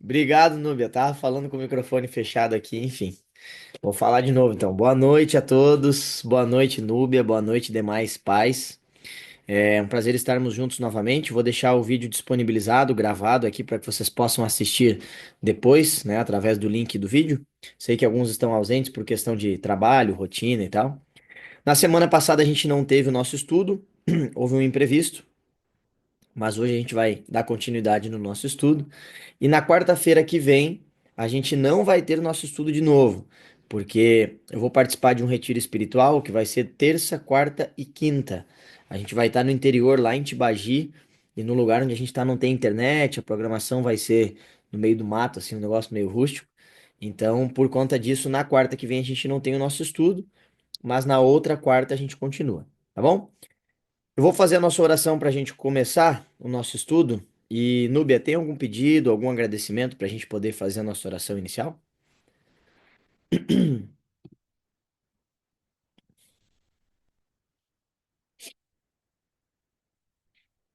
Obrigado, Núbia. Tava falando com o microfone fechado aqui, enfim. Vou falar de novo, então. Boa noite a todos. Boa noite, Núbia. Boa noite, demais pais. É um prazer estarmos juntos novamente. Vou deixar o vídeo disponibilizado, gravado aqui para que vocês possam assistir depois, né, através do link do vídeo. Sei que alguns estão ausentes por questão de trabalho, rotina e tal. Na semana passada a gente não teve o nosso estudo, houve um imprevisto. Mas hoje a gente vai dar continuidade no nosso estudo. E na quarta-feira que vem, a gente não vai ter nosso estudo de novo, porque eu vou participar de um retiro espiritual que vai ser terça, quarta e quinta. A gente vai estar no interior, lá em Tibagi, e no lugar onde a gente está não tem internet, a programação vai ser no meio do mato, assim, um negócio meio rústico. Então, por conta disso, na quarta que vem a gente não tem o nosso estudo, mas na outra quarta a gente continua, tá bom? Eu vou fazer a nossa oração para a gente começar o nosso estudo. E, Núbia, tem algum pedido, algum agradecimento para a gente poder fazer a nossa oração inicial?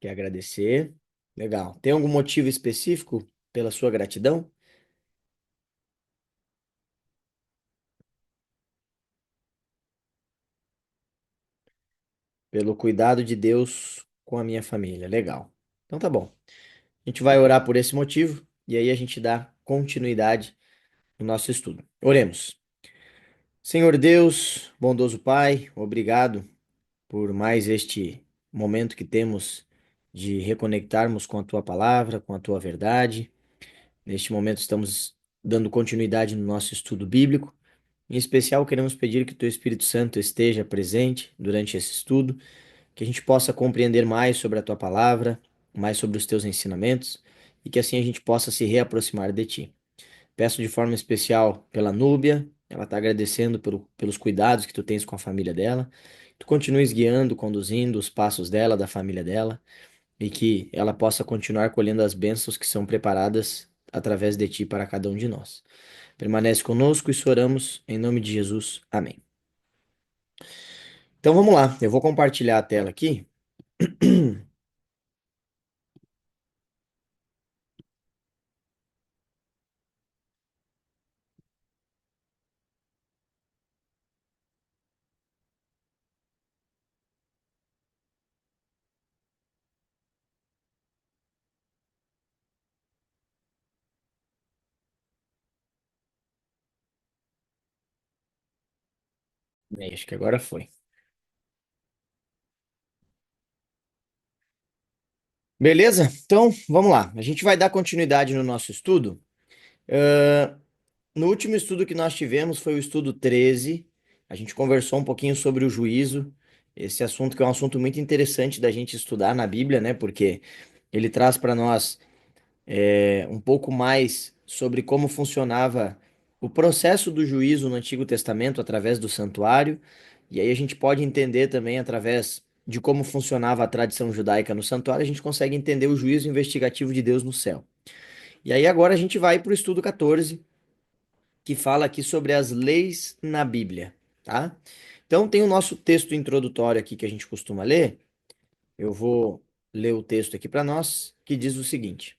Quer agradecer? Legal. Tem algum motivo específico pela sua gratidão? Pelo cuidado de Deus com a minha família. Legal. Então tá bom. A gente vai orar por esse motivo e aí a gente dá continuidade no nosso estudo. Oremos. Senhor Deus, bondoso Pai, obrigado por mais este momento que temos de reconectarmos com a tua palavra, com a tua verdade. Neste momento estamos dando continuidade no nosso estudo bíblico. Em especial, queremos pedir que o teu Espírito Santo esteja presente durante esse estudo, que a gente possa compreender mais sobre a tua palavra, mais sobre os teus ensinamentos e que assim a gente possa se reaproximar de ti. Peço de forma especial pela Núbia, ela está agradecendo pelos cuidados que tu tens com a família dela. Tu continues guiando, conduzindo os passos dela, da família dela, e que ela possa continuar colhendo as bênçãos que são preparadas através de ti para cada um de nós. Permanece conosco e oramos em nome de Jesus. Amém. Então vamos lá, eu vou compartilhar a tela aqui. Acho que agora foi. Beleza? Então vamos lá. A gente vai dar continuidade no nosso estudo. No último estudo que nós tivemos foi o estudo 13. A gente conversou um pouquinho sobre o juízo, esse assunto que é um assunto muito interessante da gente estudar na Bíblia, né? Porque ele traz para nós um pouco mais sobre como funcionava o processo do juízo no Antigo Testamento através do santuário, e aí a gente pode entender também através de como funcionava a tradição judaica no santuário, a gente consegue entender o juízo investigativo de Deus no céu. E aí agora a gente vai para o estudo 14 que fala aqui sobre as leis na Bíblia, tá? Então tem o nosso texto introdutório aqui que a gente costuma ler. Eu vou ler o texto aqui para nós, que diz o seguinte: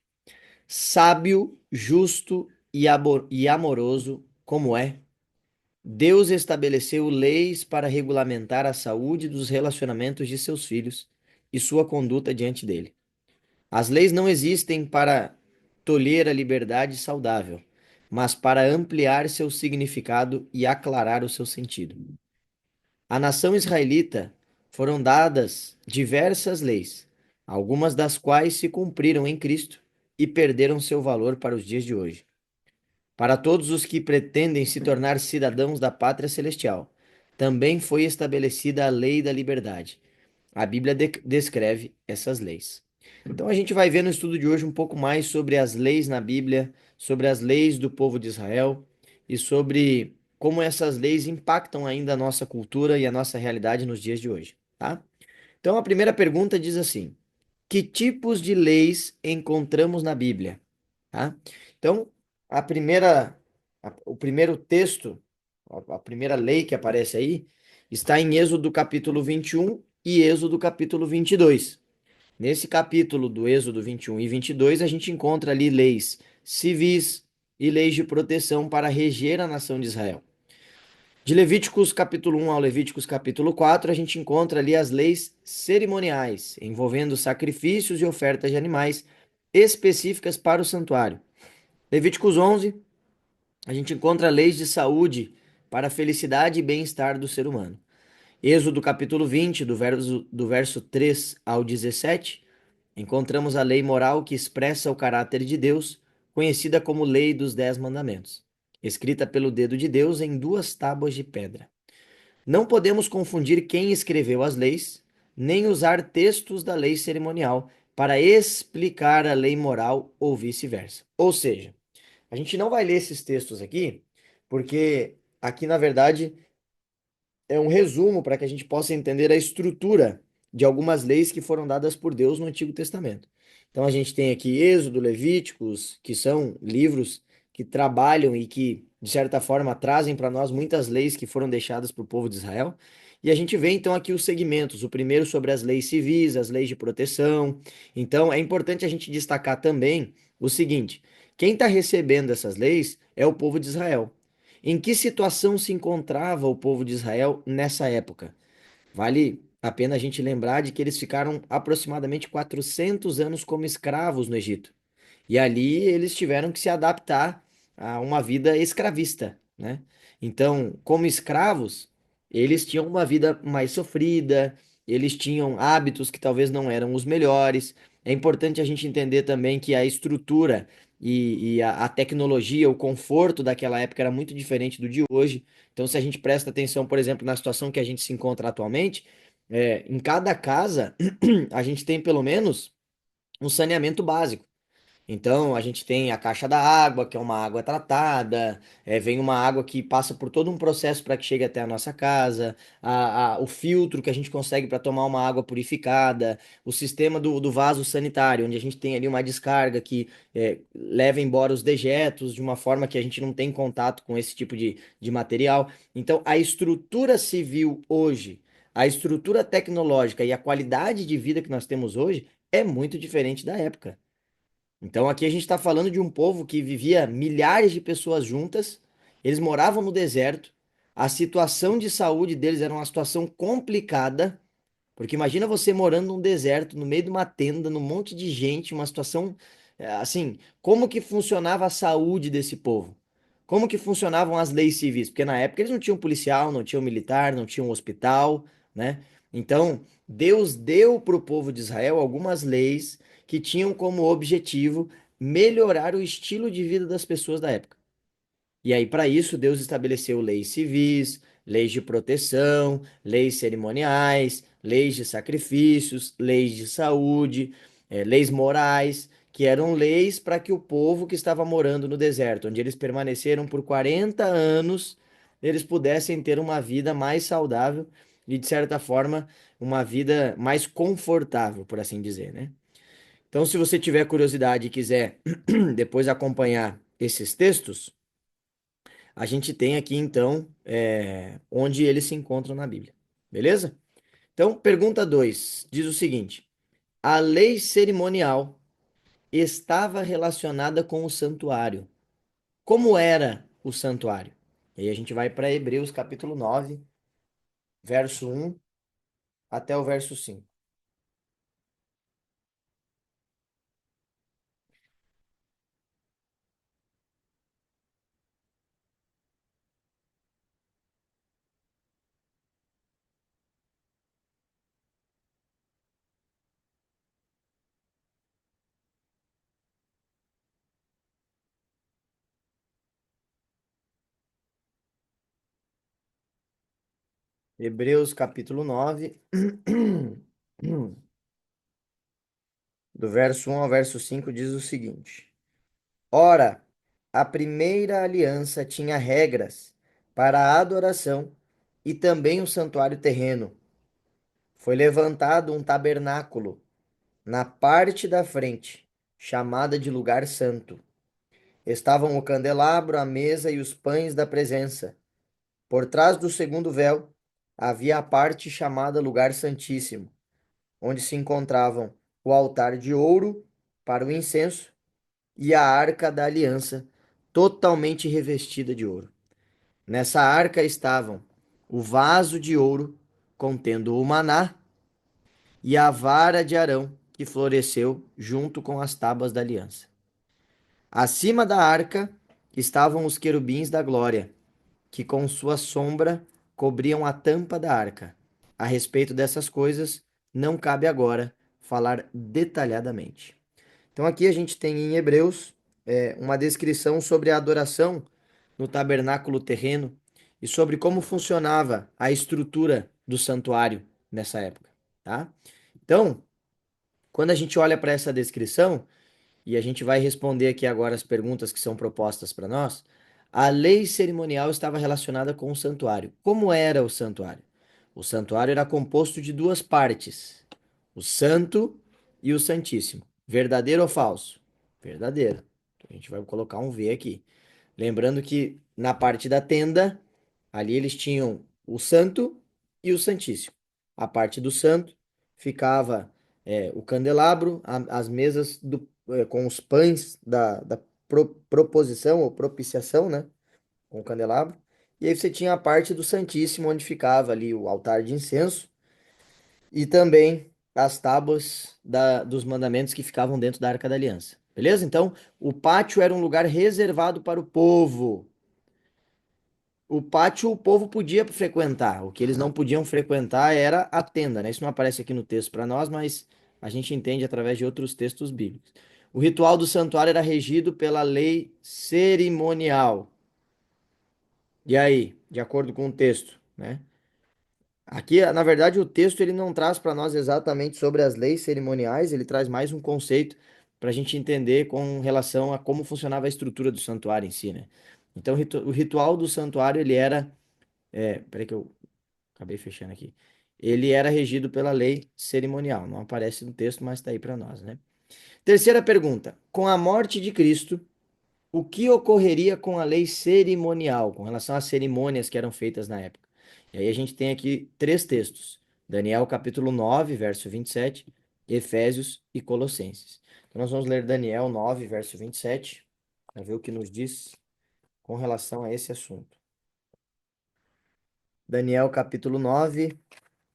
Sábio, justo e amoroso como é, Deus estabeleceu leis para regulamentar a saúde dos relacionamentos de seus filhos e sua conduta diante dele. As leis não existem para tolher a liberdade saudável, mas para ampliar seu significado e aclarar o seu sentido. À nação israelita foram dadas diversas leis, algumas das quais se cumpriram em Cristo e perderam seu valor para os dias de hoje. Para todos os que pretendem se tornar cidadãos da pátria celestial, também foi estabelecida a lei da liberdade. A Bíblia descreve essas leis. Então a gente vai ver no estudo de hoje um pouco mais sobre as leis na Bíblia, sobre as leis do povo de Israel e sobre como essas leis impactam ainda a nossa cultura e a nossa realidade nos dias de hoje, tá? Então a primeira pergunta diz assim: que tipos de leis encontramos na Bíblia? Tá? Então, o primeiro texto, a primeira lei que aparece aí, está em Êxodo capítulo 21 e Êxodo capítulo 22. Nesse capítulo do Êxodo 21 e 22, a gente encontra ali leis civis e leis de proteção para reger a nação de Israel. De Levíticos capítulo 1 ao Levíticos capítulo 4, a gente encontra ali as leis cerimoniais, envolvendo sacrifícios e ofertas de animais específicas para o santuário. Levíticos 11, a gente encontra leis de saúde para a felicidade e bem-estar do ser humano. Êxodo capítulo 20, do verso 3 ao 17, encontramos a lei moral que expressa o caráter de Deus, conhecida como Lei dos Dez Mandamentos, escrita pelo dedo de Deus em duas tábuas de pedra. Não podemos confundir quem escreveu as leis, nem usar textos da lei cerimonial para explicar a lei moral ou vice-versa. Ou seja, a gente não vai ler esses textos aqui, porque aqui, na verdade, é um resumo para que a gente possa entender a estrutura de algumas leis que foram dadas por Deus no Antigo Testamento. Então a gente tem aqui Êxodo, Levíticos, que são livros que trabalham e que, de certa forma, trazem para nós muitas leis que foram deixadas para o povo de Israel. E a gente vê então aqui os segmentos, o primeiro sobre as leis civis, as leis de proteção. Então é importante a gente destacar também o seguinte: quem está recebendo essas leis é o povo de Israel. Em que situação se encontrava o povo de Israel nessa época? Vale a pena a gente lembrar de que eles ficaram aproximadamente 400 anos como escravos no Egito. E ali eles tiveram que se adaptar a uma vida escravista, né? Então, como escravos, eles tinham uma vida mais sofrida, eles tinham hábitos que talvez não eram os melhores. É importante a gente entender também que a estrutura e a tecnologia, o conforto daquela época era muito diferente do de hoje. Então, se a gente presta atenção, por exemplo, na situação que a gente se encontra atualmente, em cada casa a gente tem pelo menos um saneamento básico. Então, a gente tem a caixa da água, que é uma água tratada, vem uma água que passa por todo um processo para que chegue até a nossa casa, o filtro que a gente consegue para tomar uma água purificada, o sistema do vaso sanitário, onde a gente tem ali uma descarga que leva embora os dejetos de uma forma que a gente não tem contato com esse tipo de material. Então, a estrutura civil hoje, a estrutura tecnológica e a qualidade de vida que nós temos hoje é muito diferente da época. Então aqui a gente está falando de um povo que vivia milhares de pessoas juntas, eles moravam no deserto, a situação de saúde deles era uma situação complicada, porque imagina você morando num deserto, no meio de uma tenda, num monte de gente, uma situação assim, como que funcionava a saúde desse povo? Como que funcionavam as leis civis? Porque na época eles não tinham policial, não tinham militar, não tinham hospital, né? Então, Deus deu para o povo de Israel algumas leis que tinham como objetivo melhorar o estilo de vida das pessoas da época. E aí, para isso, Deus estabeleceu leis civis, leis de proteção, leis cerimoniais, leis de sacrifícios, leis de saúde, leis morais, que eram leis para que o povo que estava morando no deserto, onde eles permaneceram por 40 anos, eles pudessem ter uma vida mais saudável e, de certa forma, uma vida mais confortável, por assim dizer, né? Então, se você tiver curiosidade e quiser depois acompanhar esses textos, a gente tem aqui então onde eles se encontram na Bíblia. Beleza? Então, pergunta 2 diz o seguinte: a lei cerimonial estava relacionada com o santuário. Como era o santuário? E aí a gente vai para Hebreus capítulo 9, verso 1 até o verso 5. Hebreus capítulo 9, do verso 1 ao verso 5 diz o seguinte: ora, a primeira aliança tinha regras para a adoração e também o santuário terreno. Foi levantado um tabernáculo na parte da frente, chamada de lugar santo. Estavam o candelabro, a mesa e os pães da presença. Por trás do segundo véu havia a parte chamada lugar santíssimo, onde se encontravam o altar de ouro para o incenso e a arca da aliança, totalmente revestida de ouro. Nessa arca estavam o vaso de ouro contendo o maná e a vara de Arão que floresceu junto com as tábuas da aliança. Acima da arca estavam os querubins da glória, que com sua sombra cobriam a tampa da arca. A respeito dessas coisas, não cabe agora falar detalhadamente. Então aqui a gente tem em Hebreus uma descrição sobre a adoração no tabernáculo terreno e sobre como funcionava a estrutura do santuário nessa época, tá? Então, quando a gente olha para essa descrição, e a gente vai responder aqui agora as perguntas que são propostas para nós, a lei cerimonial estava relacionada com o santuário. Como era o santuário? O santuário era composto de duas partes, o santo e o santíssimo. Verdadeiro ou falso? Verdadeiro. Então, a gente vai colocar um V aqui. Lembrando que na parte da tenda, ali eles tinham o santo e o santíssimo. A parte do santo ficava o candelabro, as mesas com os pães da proposição ou propiciação, né? Com o candelabro. E aí você tinha a parte do Santíssimo, onde ficava ali o altar de incenso e também as tábuas dos mandamentos que ficavam dentro da Arca da Aliança. Beleza? Então, o pátio era um lugar reservado para o povo. O pátio o povo podia frequentar. O que eles não podiam frequentar era a tenda, né? Isso não aparece aqui no texto para nós, mas a gente entende através de outros textos bíblicos. O ritual do santuário era regido pela lei cerimonial. E aí, de acordo com o texto, né? Aqui, na verdade, o texto ele não traz para nós exatamente sobre as leis cerimoniais, ele traz mais um conceito para a gente entender com relação a como funcionava a estrutura do santuário em si, né? Então, o ritual do santuário, ele era. Peraí que eu acabei fechando aqui. Ele era regido pela lei cerimonial. Não aparece no texto, mas está aí para nós, né? Terceira pergunta. Com a morte de Cristo, o que ocorreria com a lei cerimonial, com relação às cerimônias que eram feitas na época? E aí a gente tem aqui três textos: Daniel capítulo 9, verso 27, Efésios e Colossenses. Então nós vamos ler Daniel 9, verso 27, para ver o que nos diz com relação a esse assunto. Daniel capítulo 9,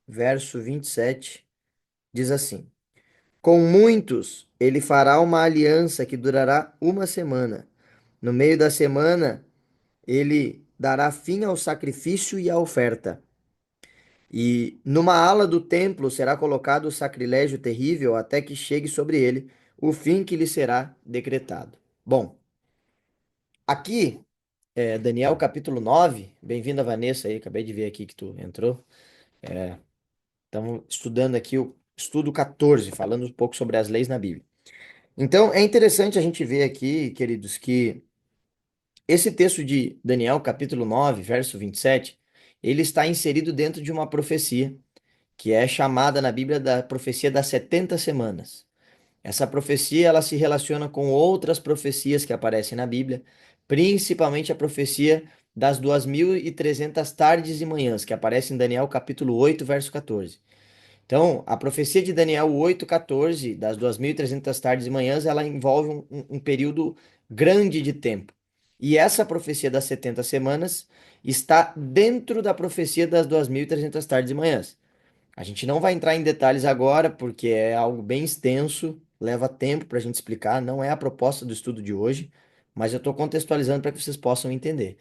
verso 27, diz assim: Com muitos ele fará uma aliança que durará uma semana. No meio da semana, ele dará fim ao sacrifício e à oferta. E numa ala do templo será colocado o sacrilégio terrível até que chegue sobre ele o fim que lhe será decretado. Bom, aqui, Daniel capítulo 9. Bem-vinda, Vanessa, aí, acabei de ver aqui que tu entrou. Estamos estudando aqui o estudo 14, falando um pouco sobre as leis na Bíblia. Então, é interessante a gente ver aqui, queridos, que esse texto de Daniel, capítulo 9, verso 27, ele está inserido dentro de uma profecia, que é chamada na Bíblia da profecia das 70 semanas. Essa profecia, ela se relaciona com outras profecias que aparecem na Bíblia, principalmente a profecia das 2.300 tardes e manhãs, que aparece em Daniel, capítulo 8, verso 14. Então, a profecia de Daniel 8:14, das 2.300 tardes e manhãs, ela envolve um período grande de tempo. E essa profecia das 70 semanas está dentro da profecia das 2.300 tardes e manhãs. A gente não vai entrar em detalhes agora, porque é algo bem extenso, leva tempo para a gente explicar, não é a proposta do estudo de hoje, mas eu estou contextualizando para que vocês possam entender.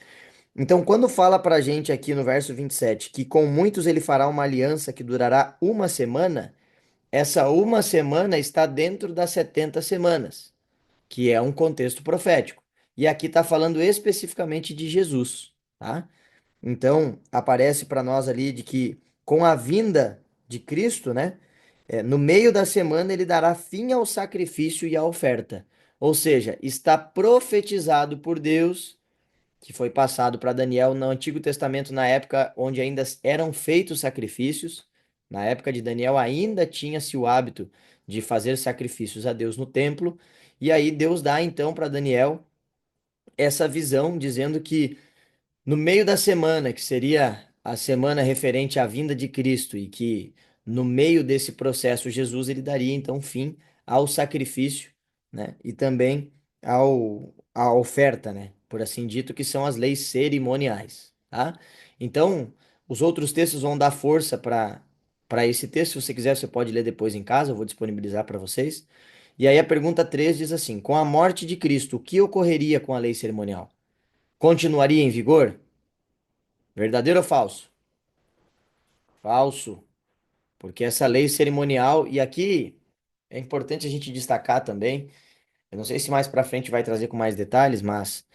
Então, quando fala para a gente aqui no verso 27 que com muitos ele fará uma aliança que durará uma semana, essa uma semana está dentro das 70 semanas, que é um contexto profético. E aqui está falando especificamente de Jesus, tá? Então, aparece para nós ali de que com a vinda de Cristo, né? No meio da semana ele dará fim ao sacrifício e à oferta. Ou seja, está profetizado por Deus que foi passado para Daniel no Antigo Testamento, na época onde ainda eram feitos sacrifícios. Na época de Daniel, ainda tinha-se o hábito de fazer sacrifícios a Deus no templo. E aí Deus dá então para Daniel essa visão, dizendo que no meio da semana, que seria a semana referente à vinda de Cristo, e que no meio desse processo Jesus ele daria então fim ao sacrifício, né? E também a oferta, né? Por assim dito, que são as leis cerimoniais, tá? Então, os outros textos vão dar força para esse texto. Se você quiser, você pode ler depois em casa, eu vou disponibilizar para vocês. E aí a pergunta 3 diz assim: com a morte de Cristo, o que ocorreria com a lei cerimonial? Continuaria em vigor? Verdadeiro ou falso? Falso, porque essa lei cerimonial, e aqui é importante a gente destacar também, eu não sei se mais para frente vai trazer com mais detalhes, mas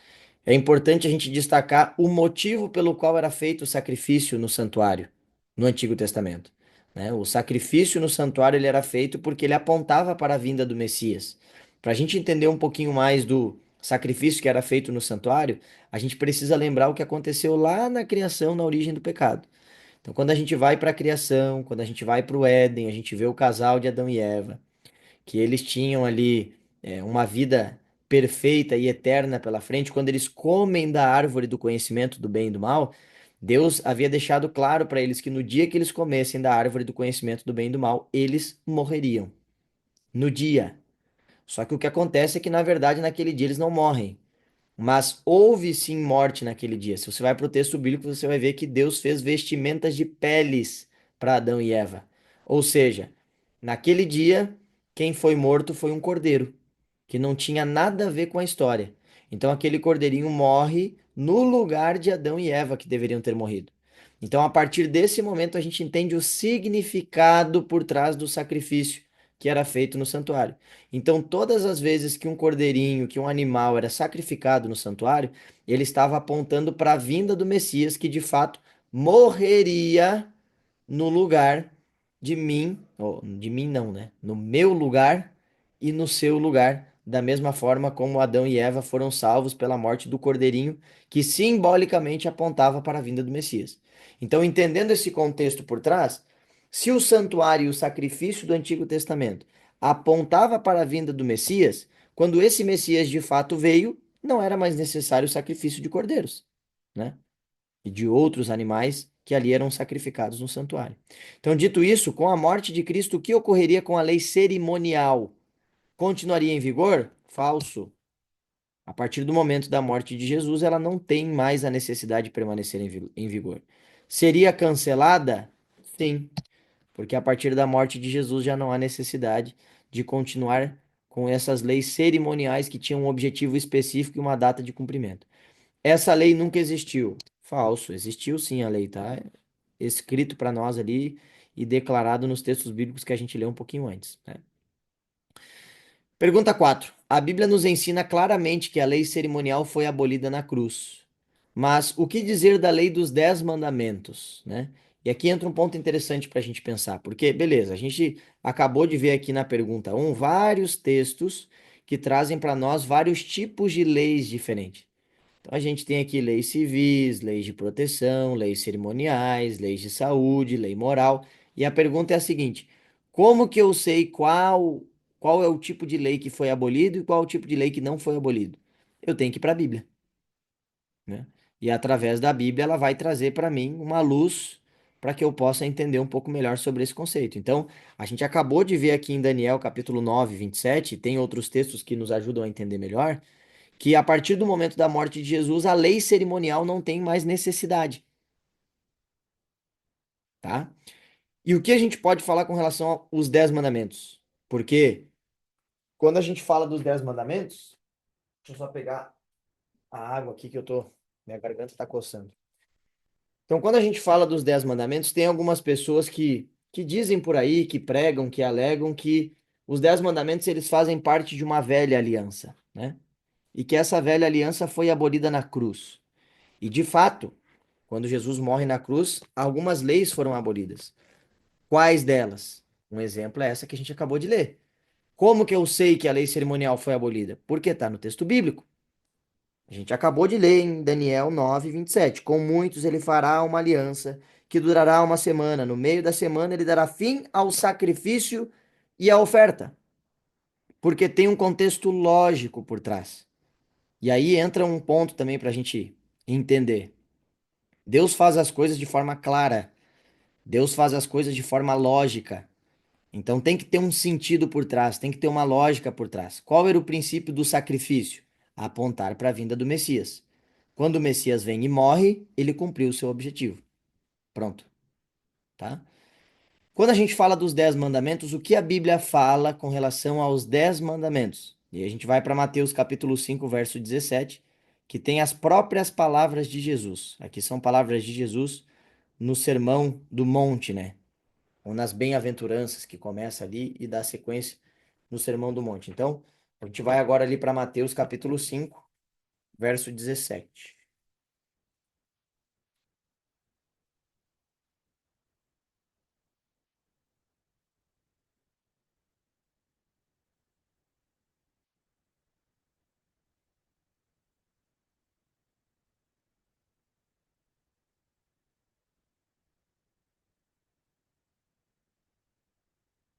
é importante a gente destacar o motivo pelo qual era feito o sacrifício no santuário, no Antigo Testamento, né? O sacrifício no santuário ele era feito porque ele apontava para a vinda do Messias. Para a gente entender um pouquinho mais do sacrifício que era feito no santuário, a gente precisa lembrar o que aconteceu lá na criação, na origem do pecado. Então, quando a gente vai para a criação, quando a gente vai para o Éden, a gente vê o casal de Adão e Eva, que eles tinham ali uma vida perfeita e eterna pela frente, quando eles comem da árvore do conhecimento do bem e do mal, Deus havia deixado claro para eles que no dia que eles comessem da árvore do conhecimento do bem e do mal, eles morreriam. No dia. Só que o que acontece é que, na verdade, naquele dia eles não morrem. Mas houve sim morte naquele dia. Se você vai para o texto bíblico, você vai ver que Deus fez vestimentas de peles para Adão e Eva. Ou seja, naquele dia, quem foi morto foi um cordeiro, que não tinha nada a ver com a história. Então aquele cordeirinho morre no lugar de Adão e Eva que deveriam ter morrido. Então, a partir desse momento, a gente entende o significado por trás do sacrifício que era feito no santuário. Então, todas as vezes que um cordeirinho, que um animal era sacrificado no santuário, ele estava apontando para a vinda do Messias, que de fato morreria no lugar de mim, ou de mim não, né? No meu lugar e no seu lugar, da mesma forma como Adão e Eva foram salvos pela morte do cordeirinho, que simbolicamente apontava para a vinda do Messias. Então, entendendo esse contexto por trás, se o santuário e o sacrifício do Antigo Testamento apontava para a vinda do Messias, quando esse Messias de fato veio, não era mais necessário o sacrifício de cordeiros, né? E de outros animais que ali eram sacrificados no santuário. Então, dito isso, com a morte de Cristo, o que ocorreria com a lei cerimonial? Continuaria em vigor? Falso. A partir do momento da morte de Jesus, ela não tem mais a necessidade de permanecer em vigor. Seria cancelada? Sim, porque a partir da morte de Jesus já não há necessidade de continuar com essas leis cerimoniais que tinham um objetivo específico e uma data de cumprimento. Essa lei nunca existiu. Falso, existiu sim a lei, tá? Escrito para nós ali e declarado nos textos bíblicos que a gente leu um pouquinho antes, né? Pergunta 4. A Bíblia nos ensina claramente que a lei cerimonial foi abolida na cruz. Mas o que dizer da lei dos 10 mandamentos, né? E aqui entra um ponto interessante para a gente pensar, porque, beleza, a gente acabou de ver aqui na pergunta 1 vários textos que trazem para nós vários tipos de leis diferentes. Então, a gente tem aqui leis civis, leis de proteção, leis cerimoniais, leis de saúde, lei moral. E a pergunta é a seguinte: como que eu sei qual é o tipo de lei que foi abolido e qual é o tipo de lei que não foi abolido? Eu tenho que ir para a Bíblia, né? E através da Bíblia ela vai trazer para mim uma luz para que eu possa entender um pouco melhor sobre esse conceito. Então, a gente acabou de ver aqui em Daniel capítulo 9, 27, tem outros textos que nos ajudam a entender melhor que a partir do momento da morte de Jesus, a lei cerimonial não tem mais necessidade, tá? E o que a gente pode falar com relação aos 10 mandamentos? Porque quando a gente fala dos 10 mandamentos, deixa eu só pegar a água aqui que minha garganta está coçando. Então, quando a gente fala dos 10 mandamentos, tem algumas pessoas que dizem por aí, que pregam, que alegam que os 10 mandamentos eles fazem parte de uma velha aliança, né? E que essa velha aliança foi abolida na cruz. E de fato, quando Jesus morre na cruz, algumas leis foram abolidas. Quais delas? Um exemplo é essa que a gente acabou de ler. Como que eu sei que a lei cerimonial foi abolida? Porque está no texto bíblico. A gente acabou de ler em Daniel 9, 27. Com muitos ele fará uma aliança que durará uma semana. No meio da semana ele dará fim ao sacrifício e à oferta. Porque tem um contexto lógico por trás. E aí entra um ponto também para a gente entender. Deus faz as coisas de forma clara. Deus faz as coisas de forma lógica. Então tem que ter um sentido por trás, tem que ter uma lógica por trás. Qual era o princípio do sacrifício? Apontar para a vinda do Messias. Quando o Messias vem e morre, ele cumpriu o seu objetivo. Pronto, tá? Quando a gente fala dos 10 mandamentos, o que a Bíblia fala com relação aos 10 mandamentos? E a gente vai para Mateus capítulo 5, verso 17, que tem as próprias palavras de Jesus. Aqui são palavras de Jesus no Sermão do Monte, né? Ou nas bem-aventuranças, que começa ali e dá sequência no Sermão do Monte. Então, a gente vai agora ali para Mateus capítulo 5, verso 17.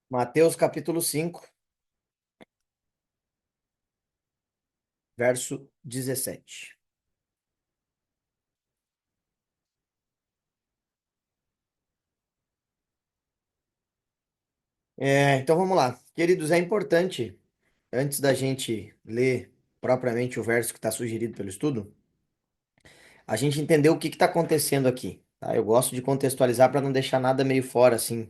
Mateus capítulo 5, verso 17. Então vamos lá. Queridos, é importante, antes da gente ler propriamente o verso que está sugerido pelo estudo, a gente entender o que está acontecendo aqui, tá? Eu gosto de contextualizar para não deixar nada meio fora, assim,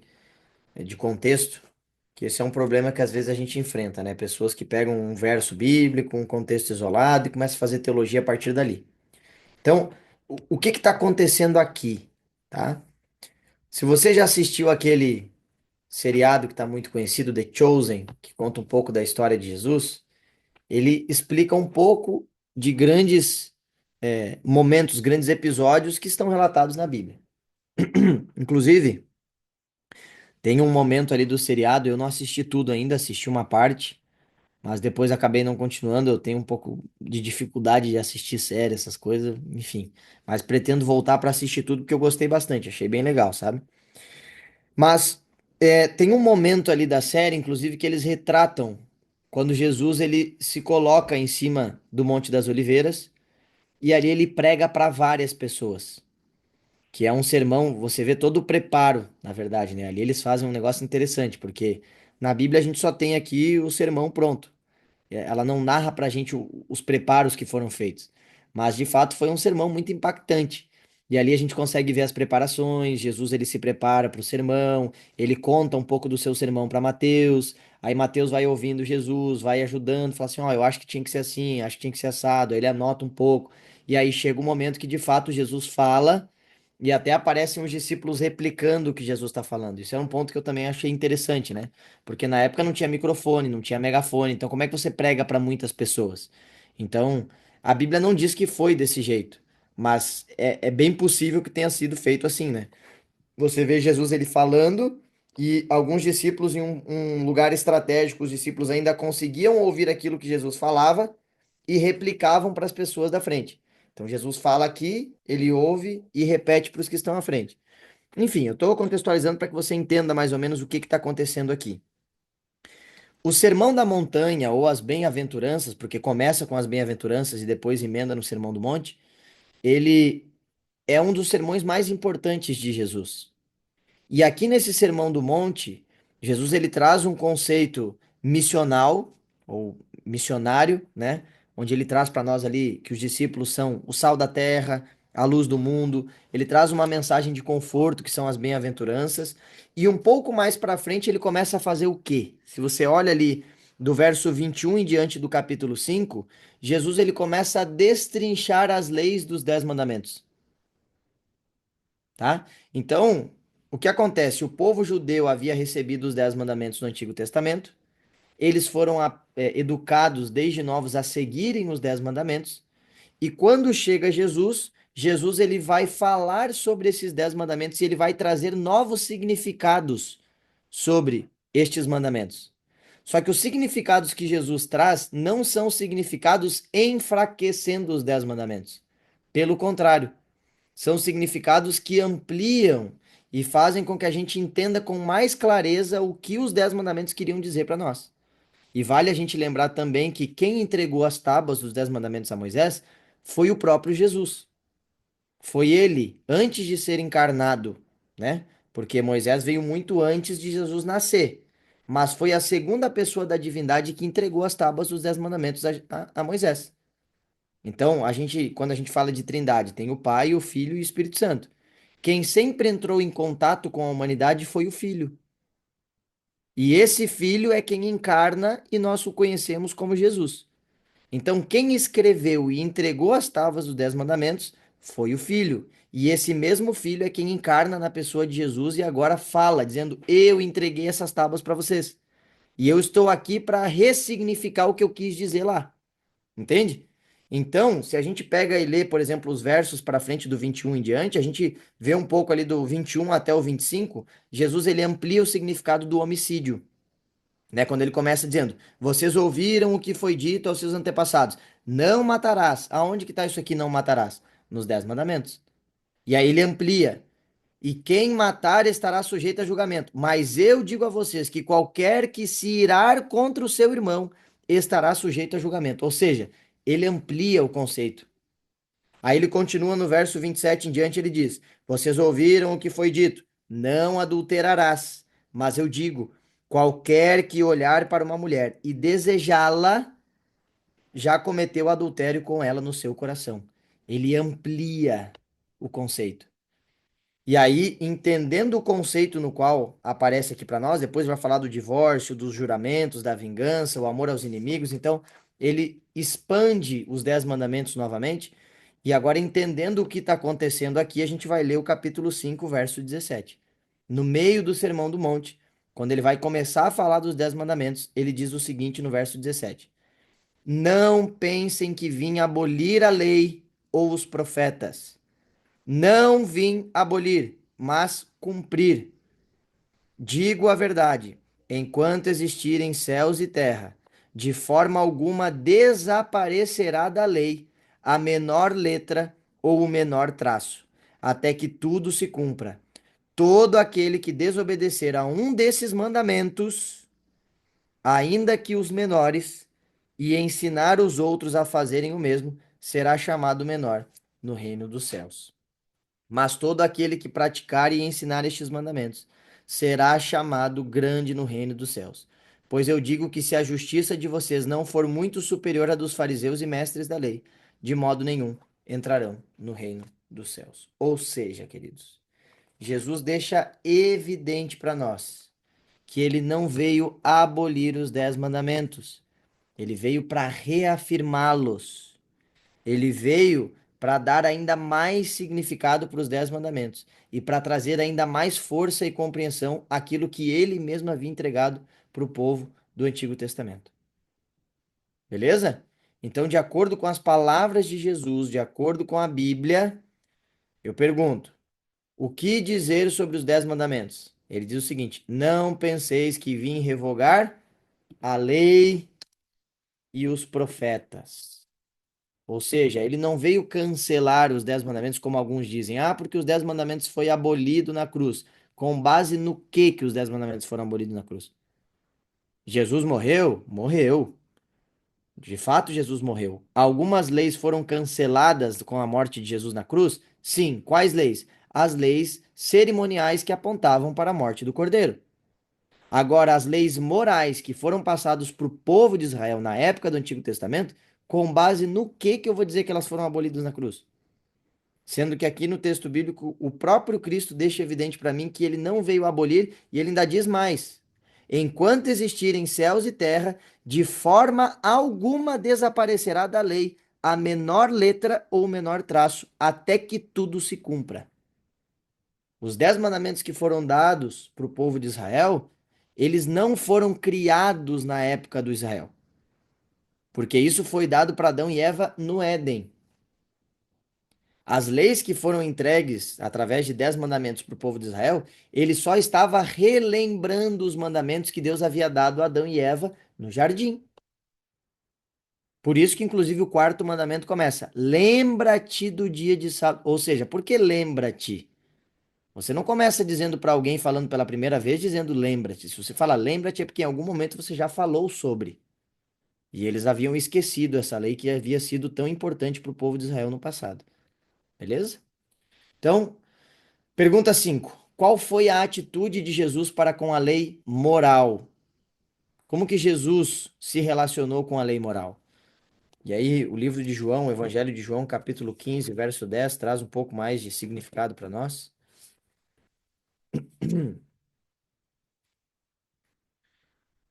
de contexto, que esse é um problema que às vezes a gente enfrenta, né? Pessoas que pegam um verso bíblico, um contexto isolado e começam a fazer teologia a partir dali. Então, o que está acontecendo aqui, tá? Se você já assistiu aquele seriado que está muito conhecido, The Chosen, que conta um pouco da história de Jesus, ele explica um pouco de grandes momentos, grandes episódios que estão relatados na Bíblia. Inclusive, tem um momento ali do seriado, eu não assisti tudo ainda, assisti uma parte, mas depois acabei não continuando. Eu tenho um pouco de dificuldade de assistir série, essas coisas, enfim. Mas pretendo voltar para assistir tudo porque eu gostei bastante, achei bem legal, sabe? Mas tem um momento ali da série, inclusive, que eles retratam quando Jesus ele se coloca em cima do Monte das Oliveiras e ali ele prega para várias pessoas, que é um sermão. Você vê todo o preparo, na verdade, né? Ali eles fazem um negócio interessante, porque na Bíblia a gente só tem aqui o sermão pronto. Ela não narra pra gente os preparos que foram feitos, mas de fato foi um sermão muito impactante. E ali a gente consegue ver as preparações. Jesus ele se prepara para o sermão, ele conta um pouco do seu sermão para Mateus. Aí Mateus vai ouvindo Jesus, vai ajudando, fala assim: ó, eu acho que tinha que ser assim, acho que tinha que ser assado. Aí ele anota um pouco. E aí chega o momento que de fato Jesus fala e até aparecem os discípulos replicando o que Jesus está falando. Isso é um ponto que eu também achei interessante, né? Porque na época não tinha microfone, não tinha megafone, então como é que você prega para muitas pessoas? Então, a Bíblia não diz que foi desse jeito, mas é bem possível que tenha sido feito assim, né? Você vê Jesus ele falando e alguns discípulos em um lugar estratégico, os discípulos ainda conseguiam ouvir aquilo que Jesus falava e replicavam para as pessoas da frente. Então Jesus fala aqui, ele ouve e repete para os que estão à frente. Enfim, eu estou contextualizando para que você entenda mais ou menos o que está acontecendo aqui. O Sermão da Montanha, ou as Bem-aventuranças, porque começa com as Bem-aventuranças e depois emenda no Sermão do Monte, ele é um dos sermões mais importantes de Jesus. E aqui nesse Sermão do Monte, Jesus ele traz um conceito missional ou missionário, né? Onde ele traz para nós ali que os discípulos são o sal da terra, a luz do mundo. Ele traz uma mensagem de conforto, que são as bem-aventuranças. E um pouco mais para frente ele começa a fazer o quê? Se você olha ali do verso 21 em diante do capítulo 5, Jesus ele começa a destrinchar as leis dos 10 mandamentos, tá? Então, o que acontece? O povo judeu havia recebido os 10 mandamentos no Antigo Testamento, eles foram educados desde novos a seguirem os 10 mandamentos, e quando chega Jesus, Jesus ele vai falar sobre esses 10 mandamentos e ele vai trazer novos significados sobre estes mandamentos. Só que os significados que Jesus traz não são significados enfraquecendo os 10 mandamentos. Pelo contrário, são significados que ampliam e fazem com que a gente entenda com mais clareza o que os 10 mandamentos queriam dizer para nós. E vale a gente lembrar também que quem entregou as tábuas dos 10 mandamentos a Moisés foi o próprio Jesus. Foi ele, antes de ser encarnado, né? Porque Moisés veio muito antes de Jesus nascer. mas foi a segunda pessoa da divindade que entregou as tábuas dos 10 mandamentos a Moisés. Então, quando a gente fala de Trindade, tem o Pai, o Filho e o Espírito Santo. Quem sempre entrou em contato com a humanidade foi o Filho. E esse Filho é quem encarna e nós o conhecemos como Jesus. Então, quem escreveu e entregou as tábuas dos 10 mandamentos foi o Filho. E esse mesmo Filho é quem encarna na pessoa de Jesus e agora fala, dizendo: Eu entreguei essas tábuas para vocês. E eu estou aqui para ressignificar o que eu quis dizer lá. Entende? Então, se a gente pega e lê, por exemplo, os versos para frente do 21 em diante, a gente vê um pouco ali do 21 até o 25, Jesus ele amplia o significado do homicídio, né? Quando ele começa dizendo: Vocês ouviram o que foi dito aos seus antepassados: Não matarás. Aonde que está isso aqui, não matarás? Nos 10 mandamentos. E aí ele amplia: E quem matar estará sujeito a julgamento. Mas eu digo a vocês que qualquer que se irar contra o seu irmão estará sujeito a julgamento. Ou seja, ele amplia o conceito. Aí ele continua no verso 27 em diante, ele diz: Vocês ouviram o que foi dito: Não adulterarás. Mas eu digo: qualquer que olhar para uma mulher e desejá-la, já cometeu adultério com ela no seu coração. Ele amplia o conceito. E aí, entendendo o conceito no qual aparece aqui para nós, depois vai falar do divórcio, dos juramentos, da vingança, o amor aos inimigos. Então, ele expande os 10 mandamentos novamente. E agora, entendendo o que está acontecendo aqui, a gente vai ler o capítulo 5, verso 17. No meio do Sermão do Monte, quando ele vai começar a falar dos 10 mandamentos, ele diz o seguinte no verso 17: Não pensem que vim abolir a lei ou os profetas. Não vim abolir, mas cumprir. Digo a verdade: enquanto existirem céus e terra, de forma alguma desaparecerá da lei a menor letra ou o menor traço, até que tudo se cumpra. Todo aquele que desobedecer a um desses mandamentos, ainda que os menores, e ensinar os outros a fazerem o mesmo, será chamado menor no reino dos céus. Mas todo aquele que praticar e ensinar estes mandamentos será chamado grande no reino dos céus. Pois eu digo que se a justiça de vocês não for muito superior à dos fariseus e mestres da lei, de modo nenhum entrarão no reino dos céus. Ou seja, queridos, Jesus deixa evidente para nós que ele não veio abolir os 10 mandamentos, ele veio para reafirmá-los. Ele veio para dar ainda mais significado para os 10 mandamentos e para trazer ainda mais força e compreensão àquilo que ele mesmo havia entregado para o povo do Antigo Testamento. Beleza? Então, de acordo com as palavras de Jesus, de acordo com a Bíblia, eu pergunto: o que dizer sobre os 10 mandamentos? Ele diz o seguinte: Não penseis que vim revogar a lei e os profetas. Ou seja, ele não veio cancelar os 10 mandamentos, como alguns dizem. Ah, porque os 10 mandamentos foi abolido na cruz. Com base no que os 10 mandamentos foram abolidos na cruz? Jesus morreu? Morreu. De fato, Jesus morreu. Algumas leis foram canceladas com a morte de Jesus na cruz? Sim. Quais leis? As leis cerimoniais que apontavam para a morte do Cordeiro. Agora, as leis morais que foram passadas para o povo de Israel na época do Antigo Testamento, com base no que eu vou dizer que elas foram abolidas na cruz? Sendo que aqui no texto bíblico, o próprio Cristo deixa evidente para mim que ele não veio abolir, e ele ainda diz mais: enquanto existirem céus e terra, de forma alguma desaparecerá da lei a menor letra ou o menor traço, até que tudo se cumpra. Os 10 mandamentos que foram dados para o povo de Israel, eles não foram criados na época do Israel, porque isso foi dado para Adão e Eva no Éden. As leis que foram entregues através de 10 mandamentos para o povo de Israel, ele só estava relembrando os mandamentos que Deus havia dado a Adão e Eva no jardim. Por isso que, inclusive, o quarto mandamento começa: lembra-te do dia de sábado. Ou seja, por que lembra-te? Você não começa dizendo para alguém falando pela primeira vez, dizendo lembra-te. Se você fala lembra-te, é porque em algum momento você já falou sobre. E eles haviam esquecido essa lei que havia sido tão importante para o povo de Israel no passado. Beleza? Então, pergunta 5: qual foi a atitude de Jesus para com a lei moral? Como que Jesus se relacionou com a lei moral? E aí, o livro de João, o Evangelho de João, capítulo 15, verso 10, traz um pouco mais de significado para nós.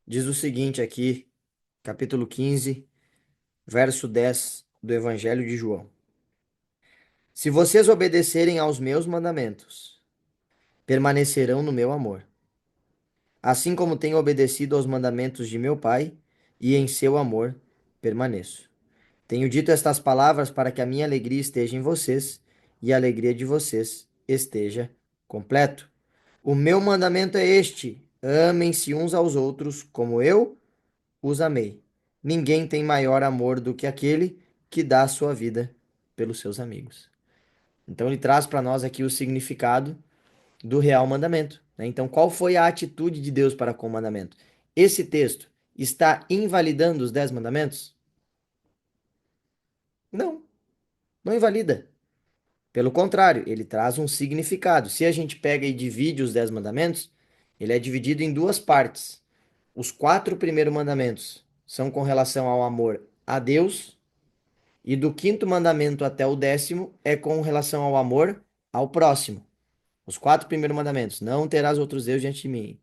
Diz o seguinte aqui, capítulo 15, verso 10 do Evangelho de João: Se vocês obedecerem aos meus mandamentos, permanecerão no meu amor, assim como tenho obedecido aos mandamentos de meu Pai, e em seu amor permaneço. Tenho dito estas palavras para que a minha alegria esteja em vocês e a alegria de vocês esteja completo. O meu mandamento é este: amem-se uns aos outros como eu os amei. Ninguém tem maior amor do que aquele que dá a sua vida pelos seus amigos. Então ele traz para nós aqui o significado do real mandamento, né? Então, qual foi a atitude de Deus para com o mandamento? Esse texto está invalidando os 10 mandamentos? Não, não invalida. Pelo contrário, ele traz um significado. Se a gente pega e divide os 10 mandamentos, ele é dividido em duas partes. Os 4 primeiros mandamentos são com relação ao amor a Deus, e do quinto mandamento até o 10º é com relação ao amor ao próximo. Os 4 primeiros mandamentos: não terás outros deuses diante de mim.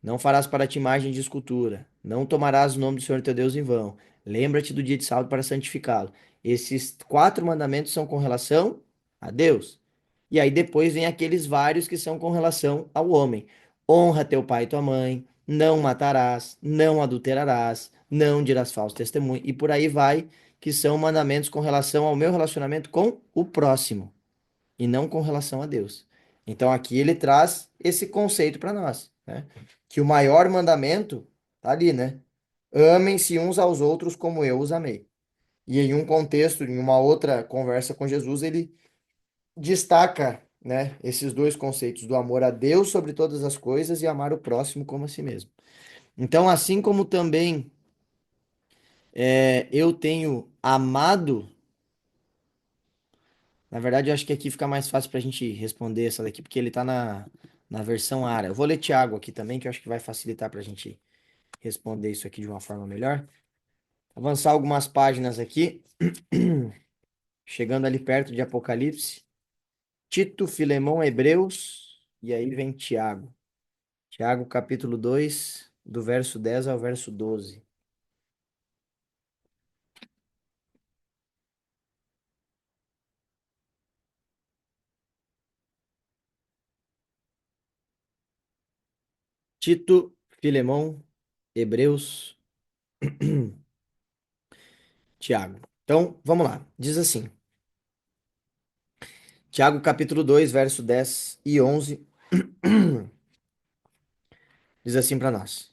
Não farás para ti imagem de escultura. Não tomarás o nome do Senhor teu Deus em vão. Lembra-te do dia de sábado para santificá-lo. Esses 4 mandamentos são com relação a Deus. E aí depois vem aqueles vários que são com relação ao homem. Honra teu pai e tua mãe. Não matarás. Não adulterarás. Não dirás falso testemunho. E por aí vai, que são mandamentos com relação ao meu relacionamento com o próximo e não com relação a Deus. Então aqui ele traz esse conceito para nós, né? Que o maior mandamento tá ali, né? Amem-se uns aos outros como eu os amei. E em um contexto, em uma outra conversa com Jesus, ele destaca, né, esses dois conceitos do amor a Deus sobre todas as coisas e amar o próximo como a si mesmo. Então, assim como também eu tenho amado. Na verdade, eu acho que aqui fica mais fácil para a gente responder essa daqui, porque ele está na versão ARA. Eu vou ler Tiago aqui também, que eu acho que vai facilitar para a gente responder isso aqui de uma forma melhor. Avançar algumas páginas aqui, chegando ali perto de Apocalipse. Tito, Filemão, Hebreus, e aí vem Tiago. Tiago, capítulo 2, do verso 10 ao verso 12. Tito, Filemão, Hebreus, Tiago. Então, vamos lá. Diz assim. Tiago capítulo 2 verso 10 e 11 diz assim para nós: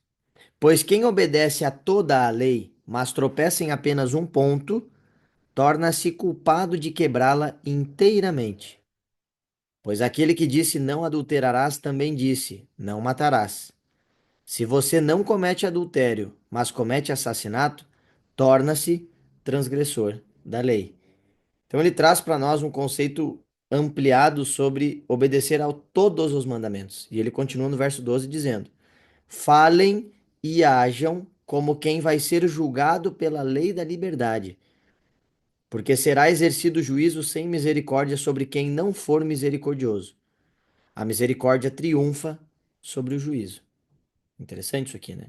Pois quem obedece a toda a lei, mas tropeça em apenas um ponto, torna-se culpado de quebrá-la inteiramente. Pois aquele que disse não adulterarás também disse: não matarás. Se você não comete adultério, mas comete assassinato, torna-se transgressor da lei. Então ele traz para nós um conceito ampliado sobre obedecer a todos os mandamentos. E ele continua no verso 12 dizendo: Falem e hajam como quem vai ser julgado pela lei da liberdade, porque será exercido juízo sem misericórdia sobre quem não for misericordioso. A misericórdia triunfa sobre o juízo. Interessante isso aqui, né?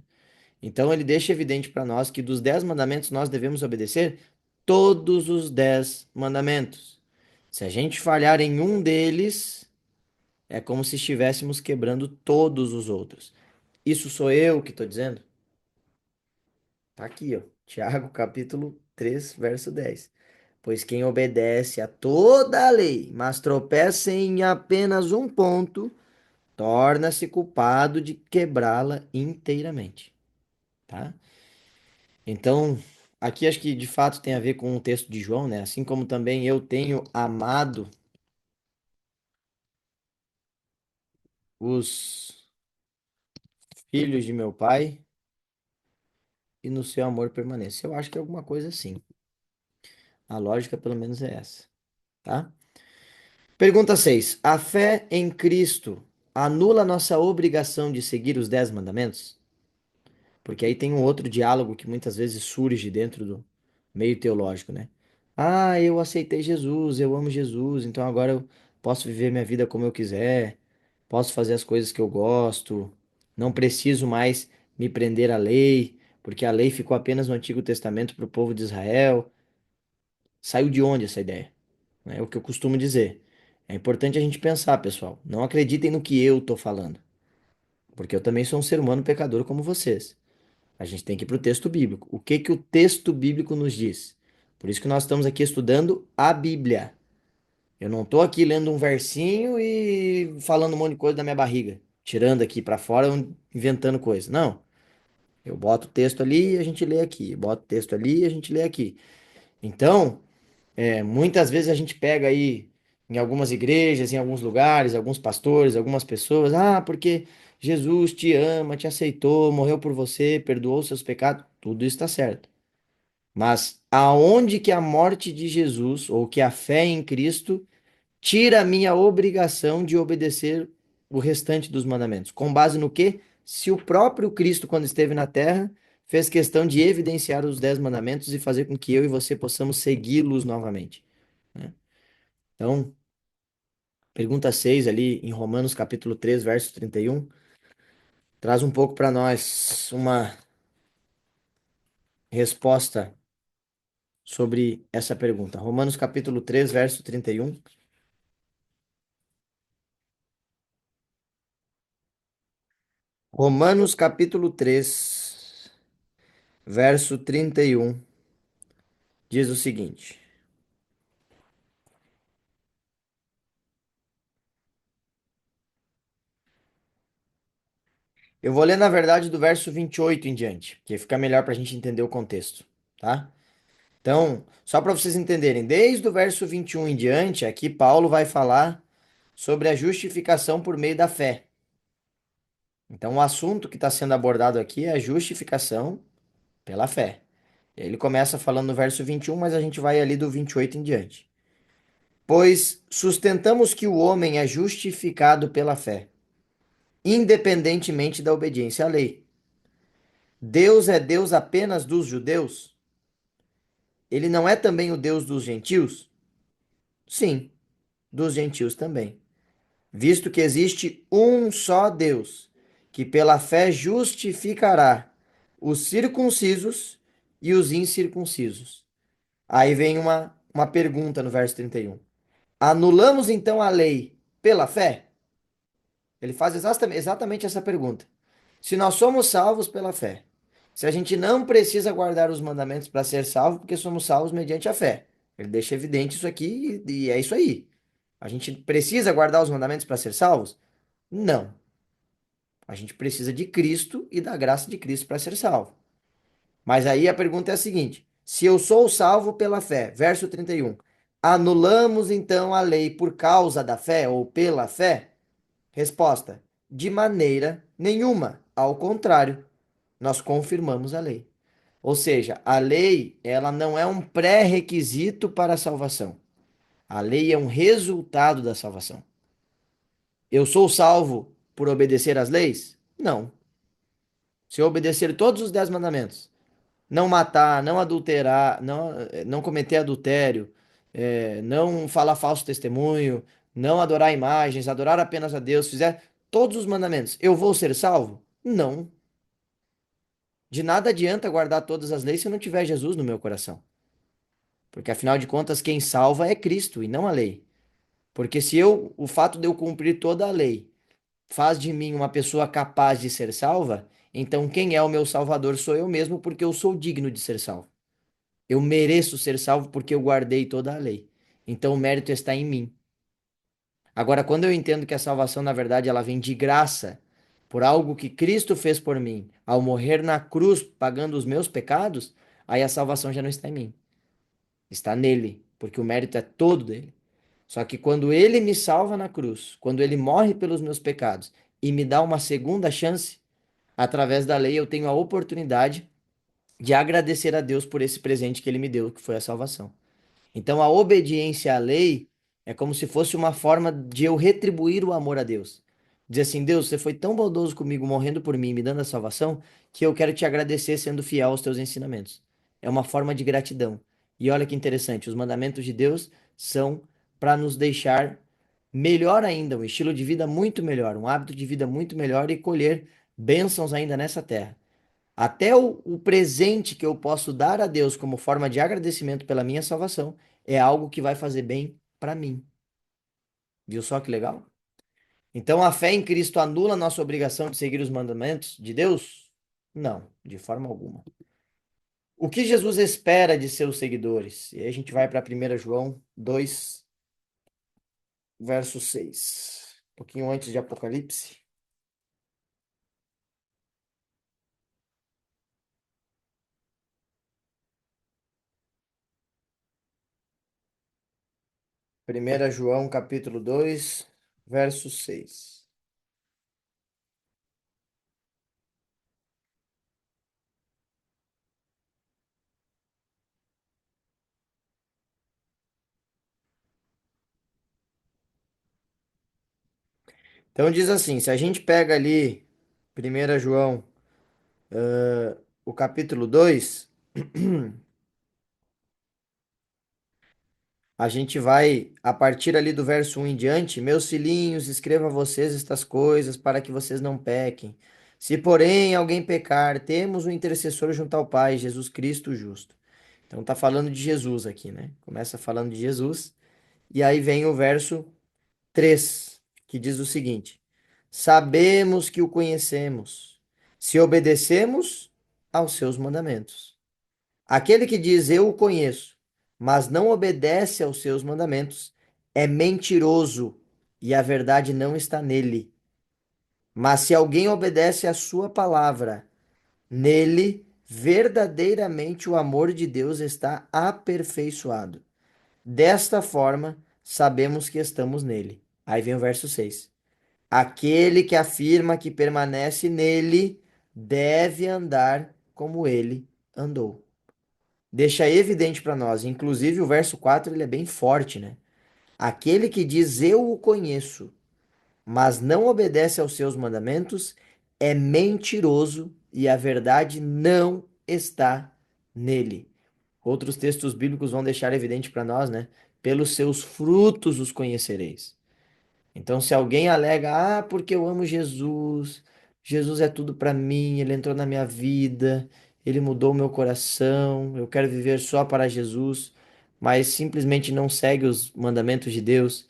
Então ele deixa evidente para nós que dos 10 mandamentos nós devemos obedecer todos os 10 mandamentos. Se a gente falhar em um deles, é como se estivéssemos quebrando todos os outros. Isso sou eu que estou dizendo? Tá aqui, ó. Tiago, capítulo 3, verso 10. Pois quem obedece a toda a lei, mas tropeça em apenas um ponto, torna-se culpado de quebrá-la inteiramente, tá? Então, aqui acho que de fato tem a ver com o texto de João, né? Assim como também eu tenho amado os filhos de meu pai e no seu amor permaneço. Eu acho que é alguma coisa assim. A lógica, pelo menos, é essa, tá? Pergunta 6: A fé em Cristo anula nossa obrigação de seguir os 10 mandamentos? Porque aí tem um outro diálogo que muitas vezes surge dentro do meio teológico, né? Ah, eu aceitei Jesus, eu amo Jesus, então agora eu posso viver minha vida como eu quiser, posso fazer as coisas que eu gosto, não preciso mais me prender à lei, porque a lei ficou apenas no Antigo Testamento para o povo de Israel. Saiu de onde essa ideia? É o que eu costumo dizer. É importante a gente pensar, pessoal. Não acreditem no que eu estou falando, porque eu também sou um ser humano pecador como vocês. A gente tem que ir para o texto bíblico. O que que o texto bíblico nos diz? Por isso que nós estamos aqui estudando a Bíblia. Eu não estou aqui lendo um versinho e falando um monte de coisa da minha barriga, tirando aqui para fora, inventando coisa. Não. Eu boto o texto ali e a gente lê aqui. Boto o texto ali e a gente lê aqui. Então, muitas vezes a gente pega aí em algumas igrejas, em alguns lugares, alguns pastores, algumas pessoas, ah, porque Jesus te ama, te aceitou, morreu por você, perdoou seus pecados, tudo isso está certo. Mas aonde que a morte de Jesus ou que a fé em Cristo tira a minha obrigação de obedecer o restante dos mandamentos? Com base no quê? Se o próprio Cristo, quando esteve na terra, fez questão de evidenciar os 10 mandamentos e fazer com que eu e você possamos segui-los novamente, né? Então, pergunta 6 ali em Romanos capítulo 3 verso 31 traz um pouco para nós uma resposta sobre essa pergunta. Romanos capítulo 3 verso 31. Romanos capítulo 3 verso 31 diz o seguinte: eu vou ler na verdade do verso 28 em diante, que fica melhor para a gente entender o contexto, tá? Então, só para vocês entenderem, desde o verso 21 em diante, aqui Paulo vai falar sobre a justificação por meio da fé. Então, o assunto que está sendo abordado aqui é a justificação pela fé. Ele começa falando no verso 21, mas a gente vai ali do 28 em diante. Pois sustentamos que o homem é justificado pela fé, independentemente da obediência à lei. Deus é Deus apenas dos judeus? Ele não é também o Deus dos gentios? Sim, dos gentios também. Visto que existe um só Deus, que pela fé justificará os circuncisos e os incircuncisos. Aí vem uma pergunta no verso 31. Anulamos então a lei pela fé? Ele faz exatamente essa pergunta. Se nós somos salvos pela fé, se a gente não precisa guardar os mandamentos para ser salvo, porque somos salvos mediante a fé. Ele deixa evidente isso aqui e é isso aí. A gente precisa guardar os mandamentos para ser salvos? Não. A gente precisa de Cristo e da graça de Cristo para ser salvo. Mas aí a pergunta é a seguinte: se eu sou salvo pela fé, verso 31, anulamos então a lei por causa da fé ou pela fé? Resposta: de maneira nenhuma. Ao contrário, nós confirmamos a lei. Ou seja, a lei, ela não é um pré-requisito para a salvação. A lei é um resultado da salvação. Eu sou salvo por obedecer às leis? Não. Se eu obedecer todos os 10 mandamentos, não matar, não adulterar, não cometer adultério, não falar falso testemunho, não adorar imagens, adorar apenas a Deus, fizer todos os mandamentos, eu vou ser salvo? Não. De nada adianta guardar todas as leis se eu não tiver Jesus no meu coração. Porque afinal de contas, quem salva é Cristo e não a lei. Porque se o fato de eu cumprir toda a lei faz de mim uma pessoa capaz de ser salva, então quem é o meu salvador sou eu mesmo, porque eu sou digno de ser salvo. Eu mereço ser salvo porque eu guardei toda a lei. Então o mérito está em mim. Agora, quando eu entendo que a salvação, na verdade, ela vem de graça, por algo que Cristo fez por mim, ao morrer na cruz, pagando os meus pecados, aí a salvação já não está em mim, está nele, porque o mérito é todo dele. Só que quando ele me salva na cruz, quando ele morre pelos meus pecados e me dá uma segunda chance, através da lei eu tenho a oportunidade de agradecer a Deus por esse presente que ele me deu, que foi a salvação. Então, a obediência à lei é como se fosse uma forma de eu retribuir o amor a Deus, Dizer assim, Deus, você foi tão bondoso comigo, morrendo por mim, me dando a salvação, que eu quero te agradecer sendo fiel aos teus ensinamentos. É uma forma de gratidão. E olha que interessante, os mandamentos de Deus são para nos deixar melhor ainda, um estilo de vida muito melhor, um hábito de vida muito melhor e colher bênçãos ainda nessa terra. Até o presente que eu posso dar a Deus como forma de agradecimento pela minha salvação é algo que vai fazer bem para mim. Viu só que legal? Então a fé em Cristo anula a nossa obrigação de seguir os mandamentos de Deus? Não, de forma alguma. O que Jesus espera de seus seguidores? E aí a gente vai para 1 João 2, verso 6. Um pouquinho antes de Apocalipse. 1 João capítulo 2, verso 6. 'Então diz assim, se a gente pega ali 1 João, o capítulo 2, a gente vai, a partir ali do verso 1 em diante, meus filhinhos, escreva a vocês estas coisas para que vocês não pequem. Se, porém, alguém pecar, temos um intercessor junto ao Pai, Jesus Cristo justo. Então tá falando de Jesus aqui, né? Começa falando de Jesus, e aí vem o verso 3, que diz o seguinte: sabemos que o conhecemos, se obedecemos aos seus mandamentos. Aquele que diz eu o conheço, mas não obedece aos seus mandamentos, é mentiroso e a verdade não está nele. Mas se alguém obedece à sua palavra, nele verdadeiramente o amor de Deus está aperfeiçoado. Desta forma, sabemos que estamos nele. Aí vem o verso 6. Aquele que afirma que permanece nele deve andar como ele andou. Deixa evidente para nós, inclusive o verso 4 ele é bem forte, né? Aquele que diz eu o conheço, mas não obedece aos seus mandamentos, é mentiroso e a verdade não está nele. Outros textos bíblicos vão deixar evidente para nós, né? Pelos seus frutos os conhecereis. Então, se alguém alega, porque eu amo Jesus, Jesus é tudo para mim, ele entrou na minha vida, ele mudou o meu coração, eu quero viver só para Jesus, mas simplesmente não segue os mandamentos de Deus,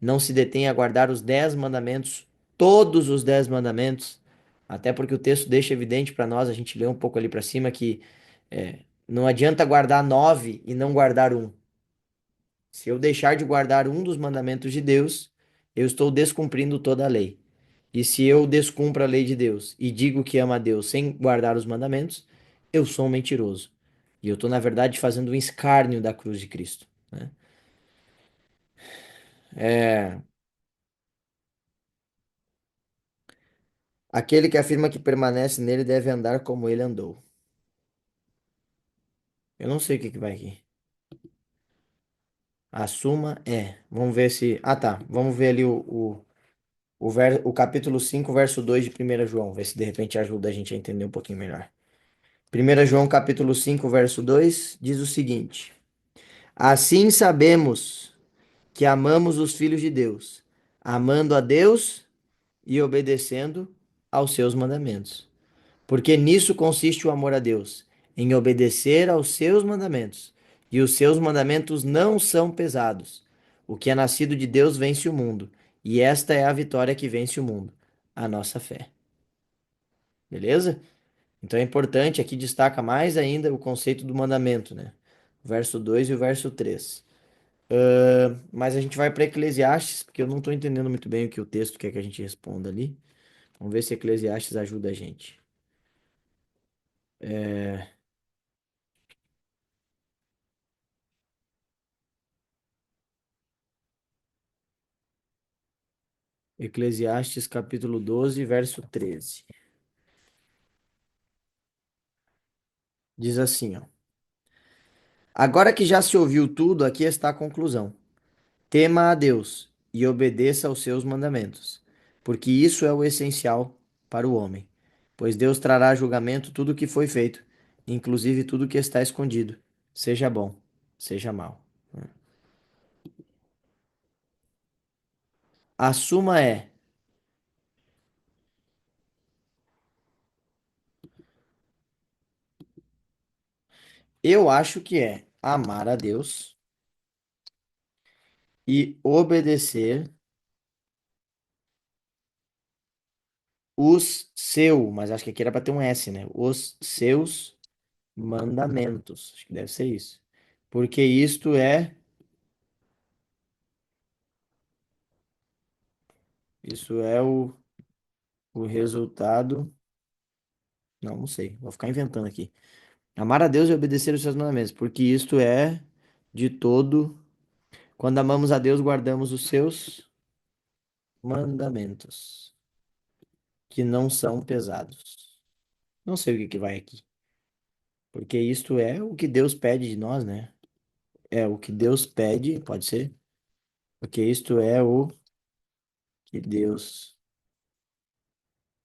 não se detém a guardar os 10 mandamentos, todos os 10 mandamentos, até porque o texto deixa evidente para nós, a gente lê um pouco ali para cima que não adianta guardar 9 e não guardar um. Se eu deixar de guardar um dos mandamentos de Deus, eu estou descumprindo toda a lei. E se eu descumpro a lei de Deus e digo que amo a Deus sem guardar os mandamentos, eu sou um mentiroso. E eu estou, na verdade, fazendo um escárnio da cruz de Cristo, né? É, aquele que afirma que permanece nele deve andar como ele andou. Eu não sei o que que vai aqui. A suma é. Vamos ver se. Ah, tá. Vamos ver ali o capítulo 5 verso 2 de 1 João. Ver se de repente ajuda a gente a entender um pouquinho melhor. 1 João capítulo 5 verso 2 diz o seguinte: assim sabemos que amamos os filhos de Deus, amando a Deus e obedecendo aos seus mandamentos. Porque nisso consiste o amor a Deus, em obedecer aos seus mandamentos. E os seus mandamentos não são pesados. O que é nascido de Deus vence o mundo, e esta é a vitória que vence o mundo, a nossa fé. Beleza? Então é importante, aqui destaca mais ainda o conceito do mandamento, né? O verso 2 e o verso 3. Mas a gente vai para Eclesiastes, porque eu não estou entendendo muito bem o que o texto quer que a gente responda ali. Vamos ver se Eclesiastes ajuda a gente. Eclesiastes capítulo 12, verso 13. Diz assim, ó: agora que já se ouviu tudo, aqui está a conclusão. Tema a Deus e obedeça aos seus mandamentos, porque isso é o essencial para o homem. Pois Deus trará a julgamento tudo o que foi feito, inclusive tudo o que está escondido, seja bom, seja mal. A suma é: eu acho que é amar a Deus e obedecer mas acho que aqui era para ter um S, né? Os seus mandamentos. Acho que deve ser isso. Porque isso é o resultado. Não, não sei. Vou ficar inventando aqui. Amar a Deus e obedecer os seus mandamentos, porque isto é de todo. Quando amamos a Deus, guardamos os seus mandamentos, que não são pesados. Não sei o que que vai aqui, porque isto é o que Deus pede de nós, né? É o que Deus pede, pode ser? Porque isto é o que Deus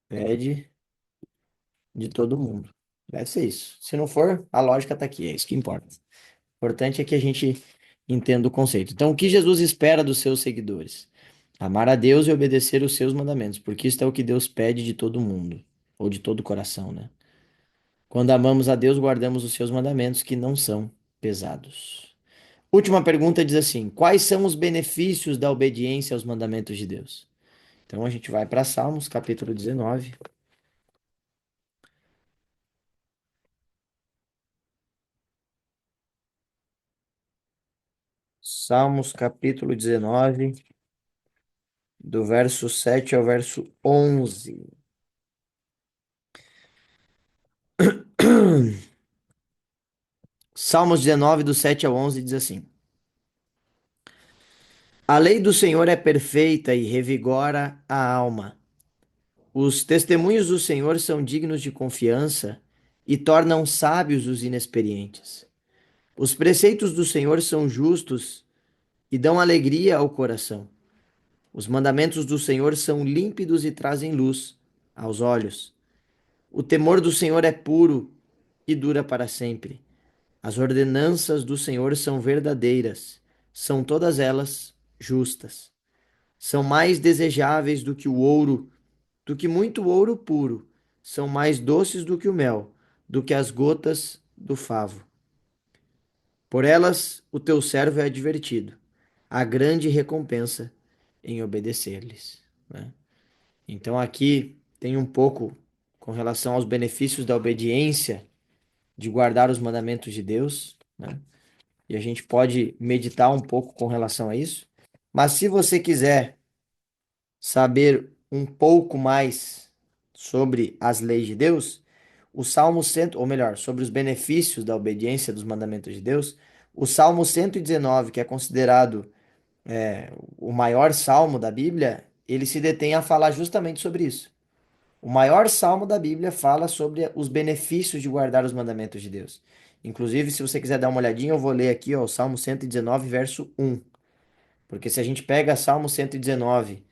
pede de todo mundo. Deve ser isso. Se não for, a lógica tá aqui, é isso que importa. O importante é que a gente entenda o conceito. Então, o que Jesus espera dos seus seguidores? Amar a Deus e obedecer os seus mandamentos, porque isto é o que Deus pede de todo mundo, ou de todo o coração, né? Quando amamos a Deus, guardamos os seus mandamentos, que não são pesados. Última pergunta diz assim: quais são os benefícios da obediência aos mandamentos de Deus? Então a gente vai para Salmos, capítulo 19. Salmos, capítulo 19, do verso 7 ao verso 11. Salmos 19, do 7 ao 11 diz assim: a lei do Senhor é perfeita e revigora a alma. Os testemunhos do Senhor são dignos de confiança e tornam sábios os inexperientes. Os preceitos do Senhor são justos e dão alegria ao coração. Os mandamentos do Senhor são límpidos e trazem luz aos olhos. O temor do Senhor é puro e dura para sempre. As ordenanças do Senhor são verdadeiras, são todas elas justas. São mais desejáveis do que o ouro, do que muito ouro puro. São mais doces do que o mel, do que as gotas do favo. Por elas o teu servo é advertido. Há grande recompensa em obedecer-lhes, né? Então aqui tem um pouco com relação aos benefícios da obediência, de guardar os mandamentos de Deus, né? E a gente pode meditar um pouco com relação a isso. Mas se você quiser saber um pouco mais sobre as leis de Deus, o Salmo 100, ou melhor, sobre os benefícios da obediência dos mandamentos de Deus, o Salmo 119, que é considerado o maior salmo da Bíblia, ele se detém a falar justamente sobre isso. O maior salmo da Bíblia fala sobre os benefícios de guardar os mandamentos de Deus. Inclusive, se você quiser dar uma olhadinha, eu vou ler aqui, ó, o Salmo 119, verso 1. Porque se a gente pega Salmo 119,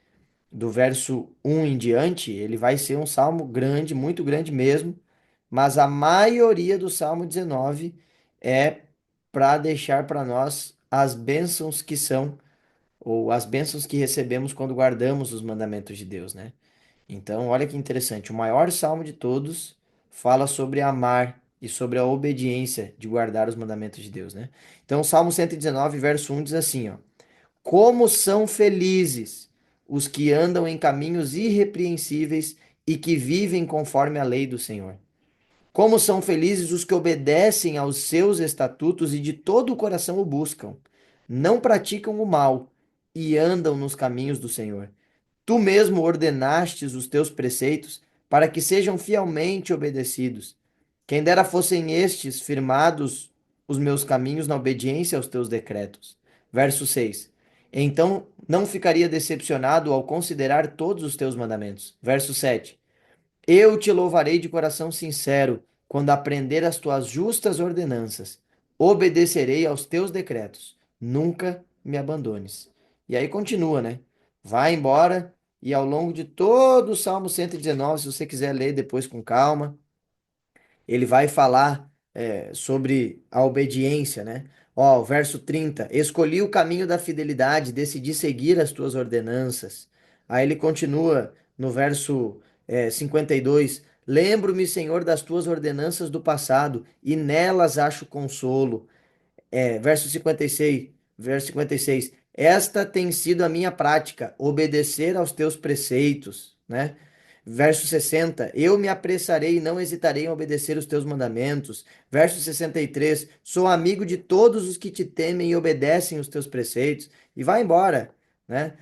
do verso 1 em diante, ele vai ser um salmo grande, muito grande mesmo, mas a maioria do Salmo 19 é para deixar para nós as bênçãos que são, ou as bênçãos que recebemos quando guardamos os mandamentos de Deus, né? Então, olha que interessante, o maior salmo de todos fala sobre amar e sobre a obediência de guardar os mandamentos de Deus, né? Então, o Salmo 119, verso 1 diz assim, ó: como são felizes os que andam em caminhos irrepreensíveis e que vivem conforme a lei do Senhor. Como são felizes os que obedecem aos seus estatutos e de todo o coração o buscam. Não praticam o mal e andam nos caminhos do Senhor. Tu mesmo ordenastes os teus preceitos para que sejam fielmente obedecidos. Quem dera fossem estes firmados os meus caminhos na obediência aos teus decretos. Verso 6. Então não ficaria decepcionado ao considerar todos os teus mandamentos. Verso 7. Eu te louvarei de coração sincero quando aprender as tuas justas ordenanças. Obedecerei aos teus decretos. Nunca me abandones. E aí continua, né? Vai embora e ao longo de todo o Salmo 119, se você quiser ler depois com calma, ele vai falar sobre a obediência, né? Ó, o verso 30: escolhi o caminho da fidelidade, decidi seguir as tuas ordenanças. Aí ele continua no verso 52: lembro-me, Senhor, das tuas ordenanças do passado, e nelas acho consolo. Verso 56. Esta tem sido a minha prática, obedecer aos teus preceitos, né? Verso 60, eu me apressarei e não hesitarei em obedecer os teus mandamentos. Verso 63, sou amigo de todos os que te temem e obedecem os teus preceitos. E vai embora, né?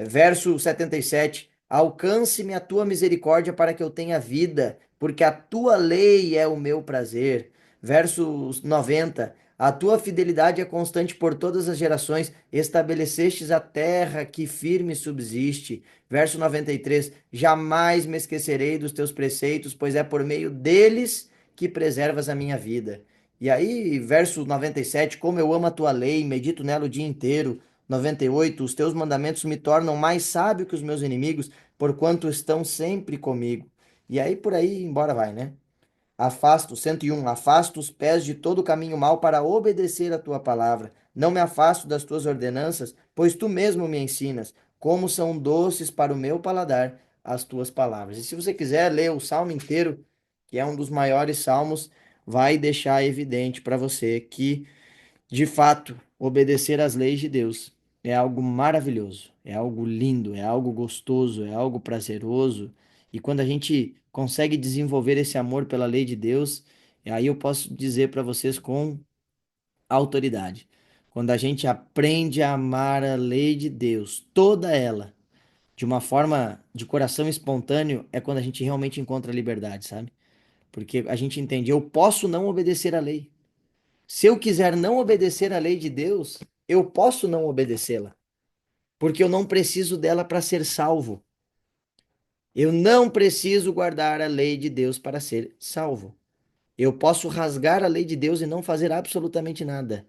Verso 77, alcance-me a tua misericórdia para que eu tenha vida, porque a tua lei é o meu prazer. Verso 90, a tua fidelidade é constante por todas as gerações, estabelecestes a terra que firme subsiste. Verso 93, jamais me esquecerei dos teus preceitos, pois é por meio deles que preservas a minha vida. E aí, verso 97, como eu amo a tua lei, medito nela o dia inteiro. 98, os teus mandamentos me tornam mais sábio que os meus inimigos, porquanto estão sempre comigo. E aí, por aí, embora vai, né? Afasta, 101, afasta os pés de todo caminho mau para obedecer a tua palavra. Não me afasto das tuas ordenanças, pois tu mesmo me ensinas, como são doces para o meu paladar as tuas palavras. E se você quiser ler o salmo inteiro, que é um dos maiores salmos, vai deixar evidente para você que de fato, obedecer às leis de Deus é algo maravilhoso, é algo lindo, é algo gostoso, é algo prazeroso. E quando a gente consegue desenvolver esse amor pela lei de Deus, aí eu posso dizer para vocês com autoridade. Quando a gente aprende a amar a lei de Deus, toda ela, de uma forma de coração espontâneo, é quando a gente realmente encontra a liberdade, sabe? Porque a gente entende, eu posso não obedecer à lei. Se eu quiser não obedecer à lei de Deus, eu posso não obedecê-la, porque eu não preciso dela para ser salvo. Eu não preciso guardar a lei de Deus para ser salvo. Eu posso rasgar a lei de Deus e não fazer absolutamente nada.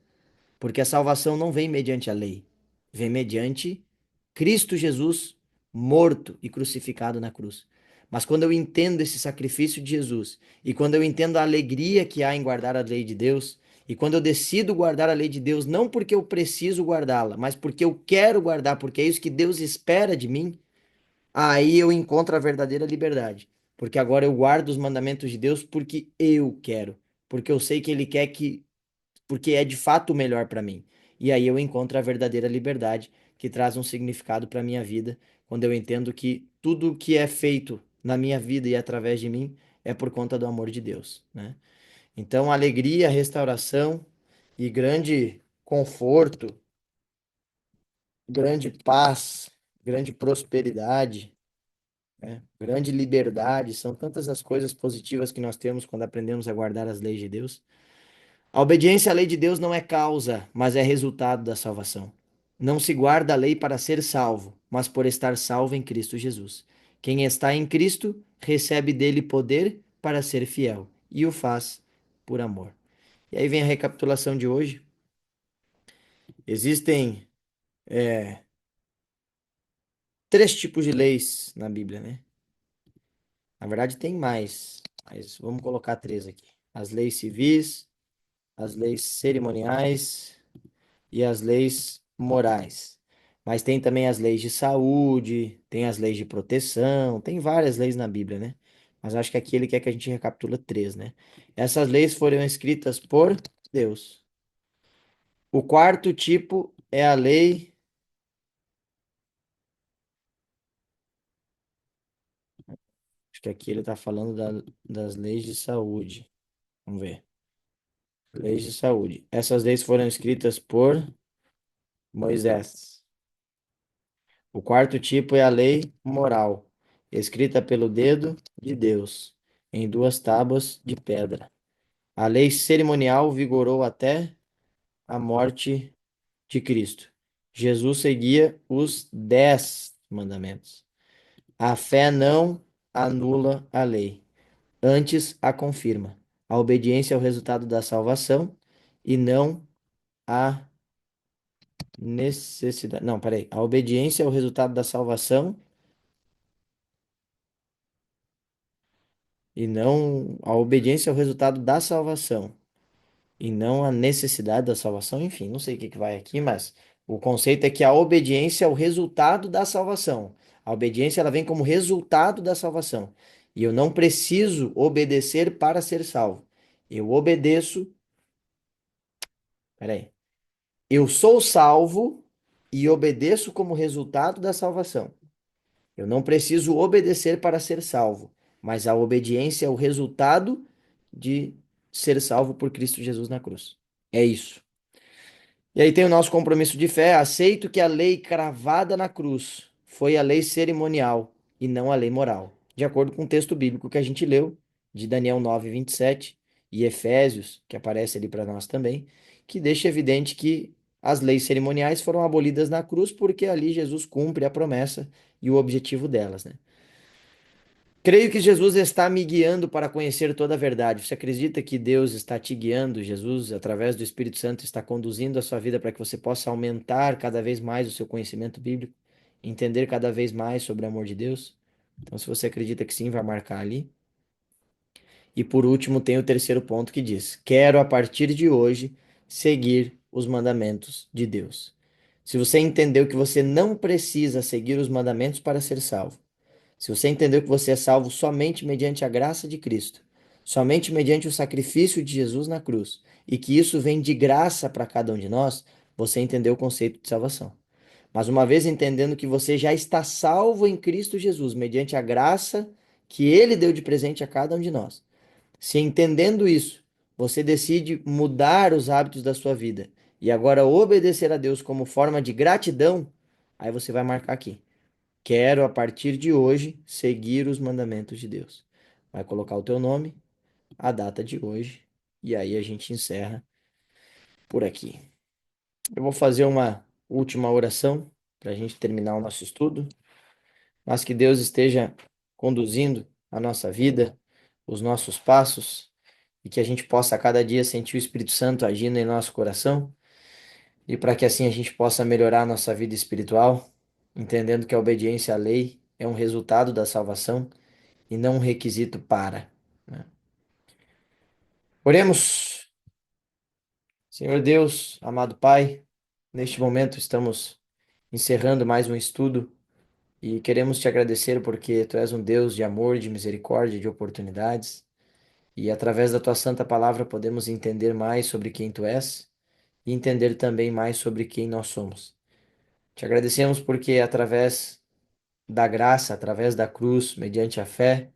Porque a salvação não vem mediante a lei, vem mediante Cristo Jesus morto e crucificado na cruz. Mas quando eu entendo esse sacrifício de Jesus, e quando eu entendo a alegria que há em guardar a lei de Deus, e quando eu decido guardar a lei de Deus, não porque eu preciso guardá-la, mas porque eu quero guardar, porque é isso que Deus espera de mim, aí eu encontro a verdadeira liberdade. Porque agora eu guardo os mandamentos de Deus porque eu quero, porque eu sei que Ele quer que porque é de fato o melhor para mim. E aí eu encontro a verdadeira liberdade que traz um significado para minha vida, quando eu entendo que tudo que é feito na minha vida e através de mim é por conta do amor de Deus, né? Então, alegria, restauração e grande conforto, grande paz, grande prosperidade, né? Grande liberdade, são tantas as coisas positivas que nós temos quando aprendemos a guardar as leis de Deus. A obediência à lei de Deus não é causa, mas é resultado da salvação. Não se guarda a lei para ser salvo, mas por estar salvo em Cristo Jesus. Quem está em Cristo recebe dele poder para ser fiel e o faz por amor. E aí vem a recapitulação de hoje. Existem três tipos de leis na Bíblia, né? Na verdade, tem mais, mas vamos colocar três aqui: as leis civis, as leis cerimoniais e as leis morais. Mas tem também as leis de saúde, tem as leis de proteção, tem várias leis na Bíblia, né? Mas acho que aqui ele quer que a gente recapitula três, né? Essas leis foram escritas por Deus. O quarto tipo é a lei. Acho que aqui ele está falando das leis de saúde. Vamos ver. Leis de saúde. Essas leis foram escritas por Moisés. O quarto tipo é a lei moral, escrita pelo dedo de Deus, em duas tábuas de pedra. A lei cerimonial vigorou até a morte de Cristo. Jesus seguia os 10 mandamentos. A fé não anula a lei, antes a confirma. A obediência é o resultado da salvação e não a necessidade. Não, peraí. A obediência é o resultado da salvação e não a obediência é o resultado da salvação e não a necessidade da salvação. Enfim, não sei o que que vai aqui, mas o conceito é que a obediência é o resultado da salvação. A obediência ela vem como resultado da salvação. E eu não preciso obedecer para ser salvo. Eu obedeço, peraí. Eu sou salvo e obedeço como resultado da salvação. Eu não preciso obedecer para ser salvo, mas a obediência é o resultado de ser salvo por Cristo Jesus na cruz. É isso. E aí tem o nosso compromisso de fé. Aceito que a lei cravada na cruz foi a lei cerimonial e não a lei moral, de acordo com o texto bíblico que a gente leu, de Daniel 9:27 e Efésios, que aparece ali para nós também, que deixa evidente que as leis cerimoniais foram abolidas na cruz porque ali Jesus cumpre a promessa e o objetivo delas, né? Creio que Jesus está me guiando para conhecer toda a verdade. Você acredita que Deus está te guiando? Jesus, através do Espírito Santo, está conduzindo a sua vida para que você possa aumentar cada vez mais o seu conhecimento bíblico, entender cada vez mais sobre o amor de Deus? Então, se você acredita que sim, vai marcar ali. E por último, tem o terceiro ponto que diz: quero a partir de hoje seguir os mandamentos de Deus. Se você entendeu que você não precisa seguir os mandamentos para ser salvo, se você entendeu que você é salvo somente mediante a graça de Cristo, somente mediante o sacrifício de Jesus na cruz, e que isso vem de graça para cada um de nós, você entendeu o conceito de salvação. Mas uma vez entendendo que você já está salvo em Cristo Jesus, mediante a graça que ele deu de presente a cada um de nós, se entendendo isso, você decide mudar os hábitos da sua vida e agora obedecer a Deus como forma de gratidão, aí você vai marcar aqui. Quero, a partir de hoje, seguir os mandamentos de Deus. Vai colocar o teu nome, a data de hoje, e aí a gente encerra por aqui. Eu vou fazer uma última oração para a gente terminar o nosso estudo, mas que Deus esteja conduzindo a nossa vida, os nossos passos, e que a gente possa a cada dia sentir o Espírito Santo agindo em nosso coração, e para que assim a gente possa melhorar a nossa vida espiritual, entendendo que a obediência à lei é um resultado da salvação e não um requisito para, né? Oremos. Senhor Deus, amado Pai, neste momento estamos encerrando mais um estudo e queremos te agradecer porque tu és um Deus de amor, de misericórdia, de oportunidades, e através da tua santa palavra podemos entender mais sobre quem tu és e entender também mais sobre quem nós somos. Te agradecemos porque através da graça, através da cruz, mediante a fé,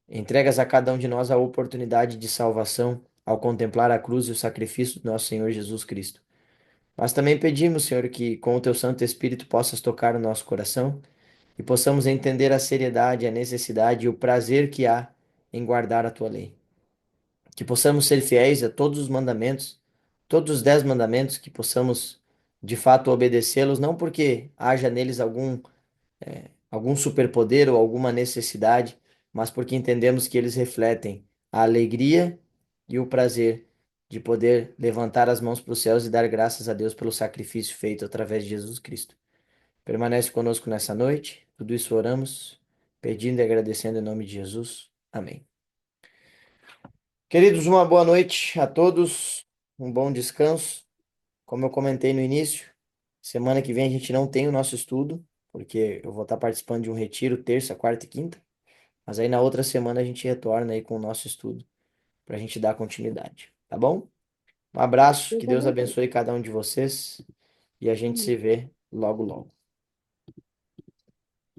entregas a cada um de nós a oportunidade de salvação ao contemplar a cruz e o sacrifício do nosso Senhor Jesus Cristo. Mas também pedimos, Senhor, que com o teu Santo Espírito possas tocar o nosso coração e possamos entender a seriedade, a necessidade e o prazer que há em guardar a tua lei. Que possamos ser fiéis a todos os mandamentos, todos os 10 mandamentos, que possamos de fato obedecê-los, não porque haja neles algum superpoder ou alguma necessidade, mas porque entendemos que eles refletem a alegria e o prazer de poder levantar as mãos para os céus e dar graças a Deus pelo sacrifício feito através de Jesus Cristo. Permanece conosco nessa noite, tudo isso oramos, pedindo e agradecendo em nome de Jesus. Amém. Queridos, uma boa noite a todos, um bom descanso. Como eu comentei no início, semana que vem a gente não tem o nosso estudo, porque eu vou estar participando de um retiro terça, quarta e quinta. Mas aí na outra semana a gente retorna aí com o nosso estudo para a gente dar continuidade, tá bom? Um abraço, que Deus abençoe cada um de vocês e a gente se vê logo logo.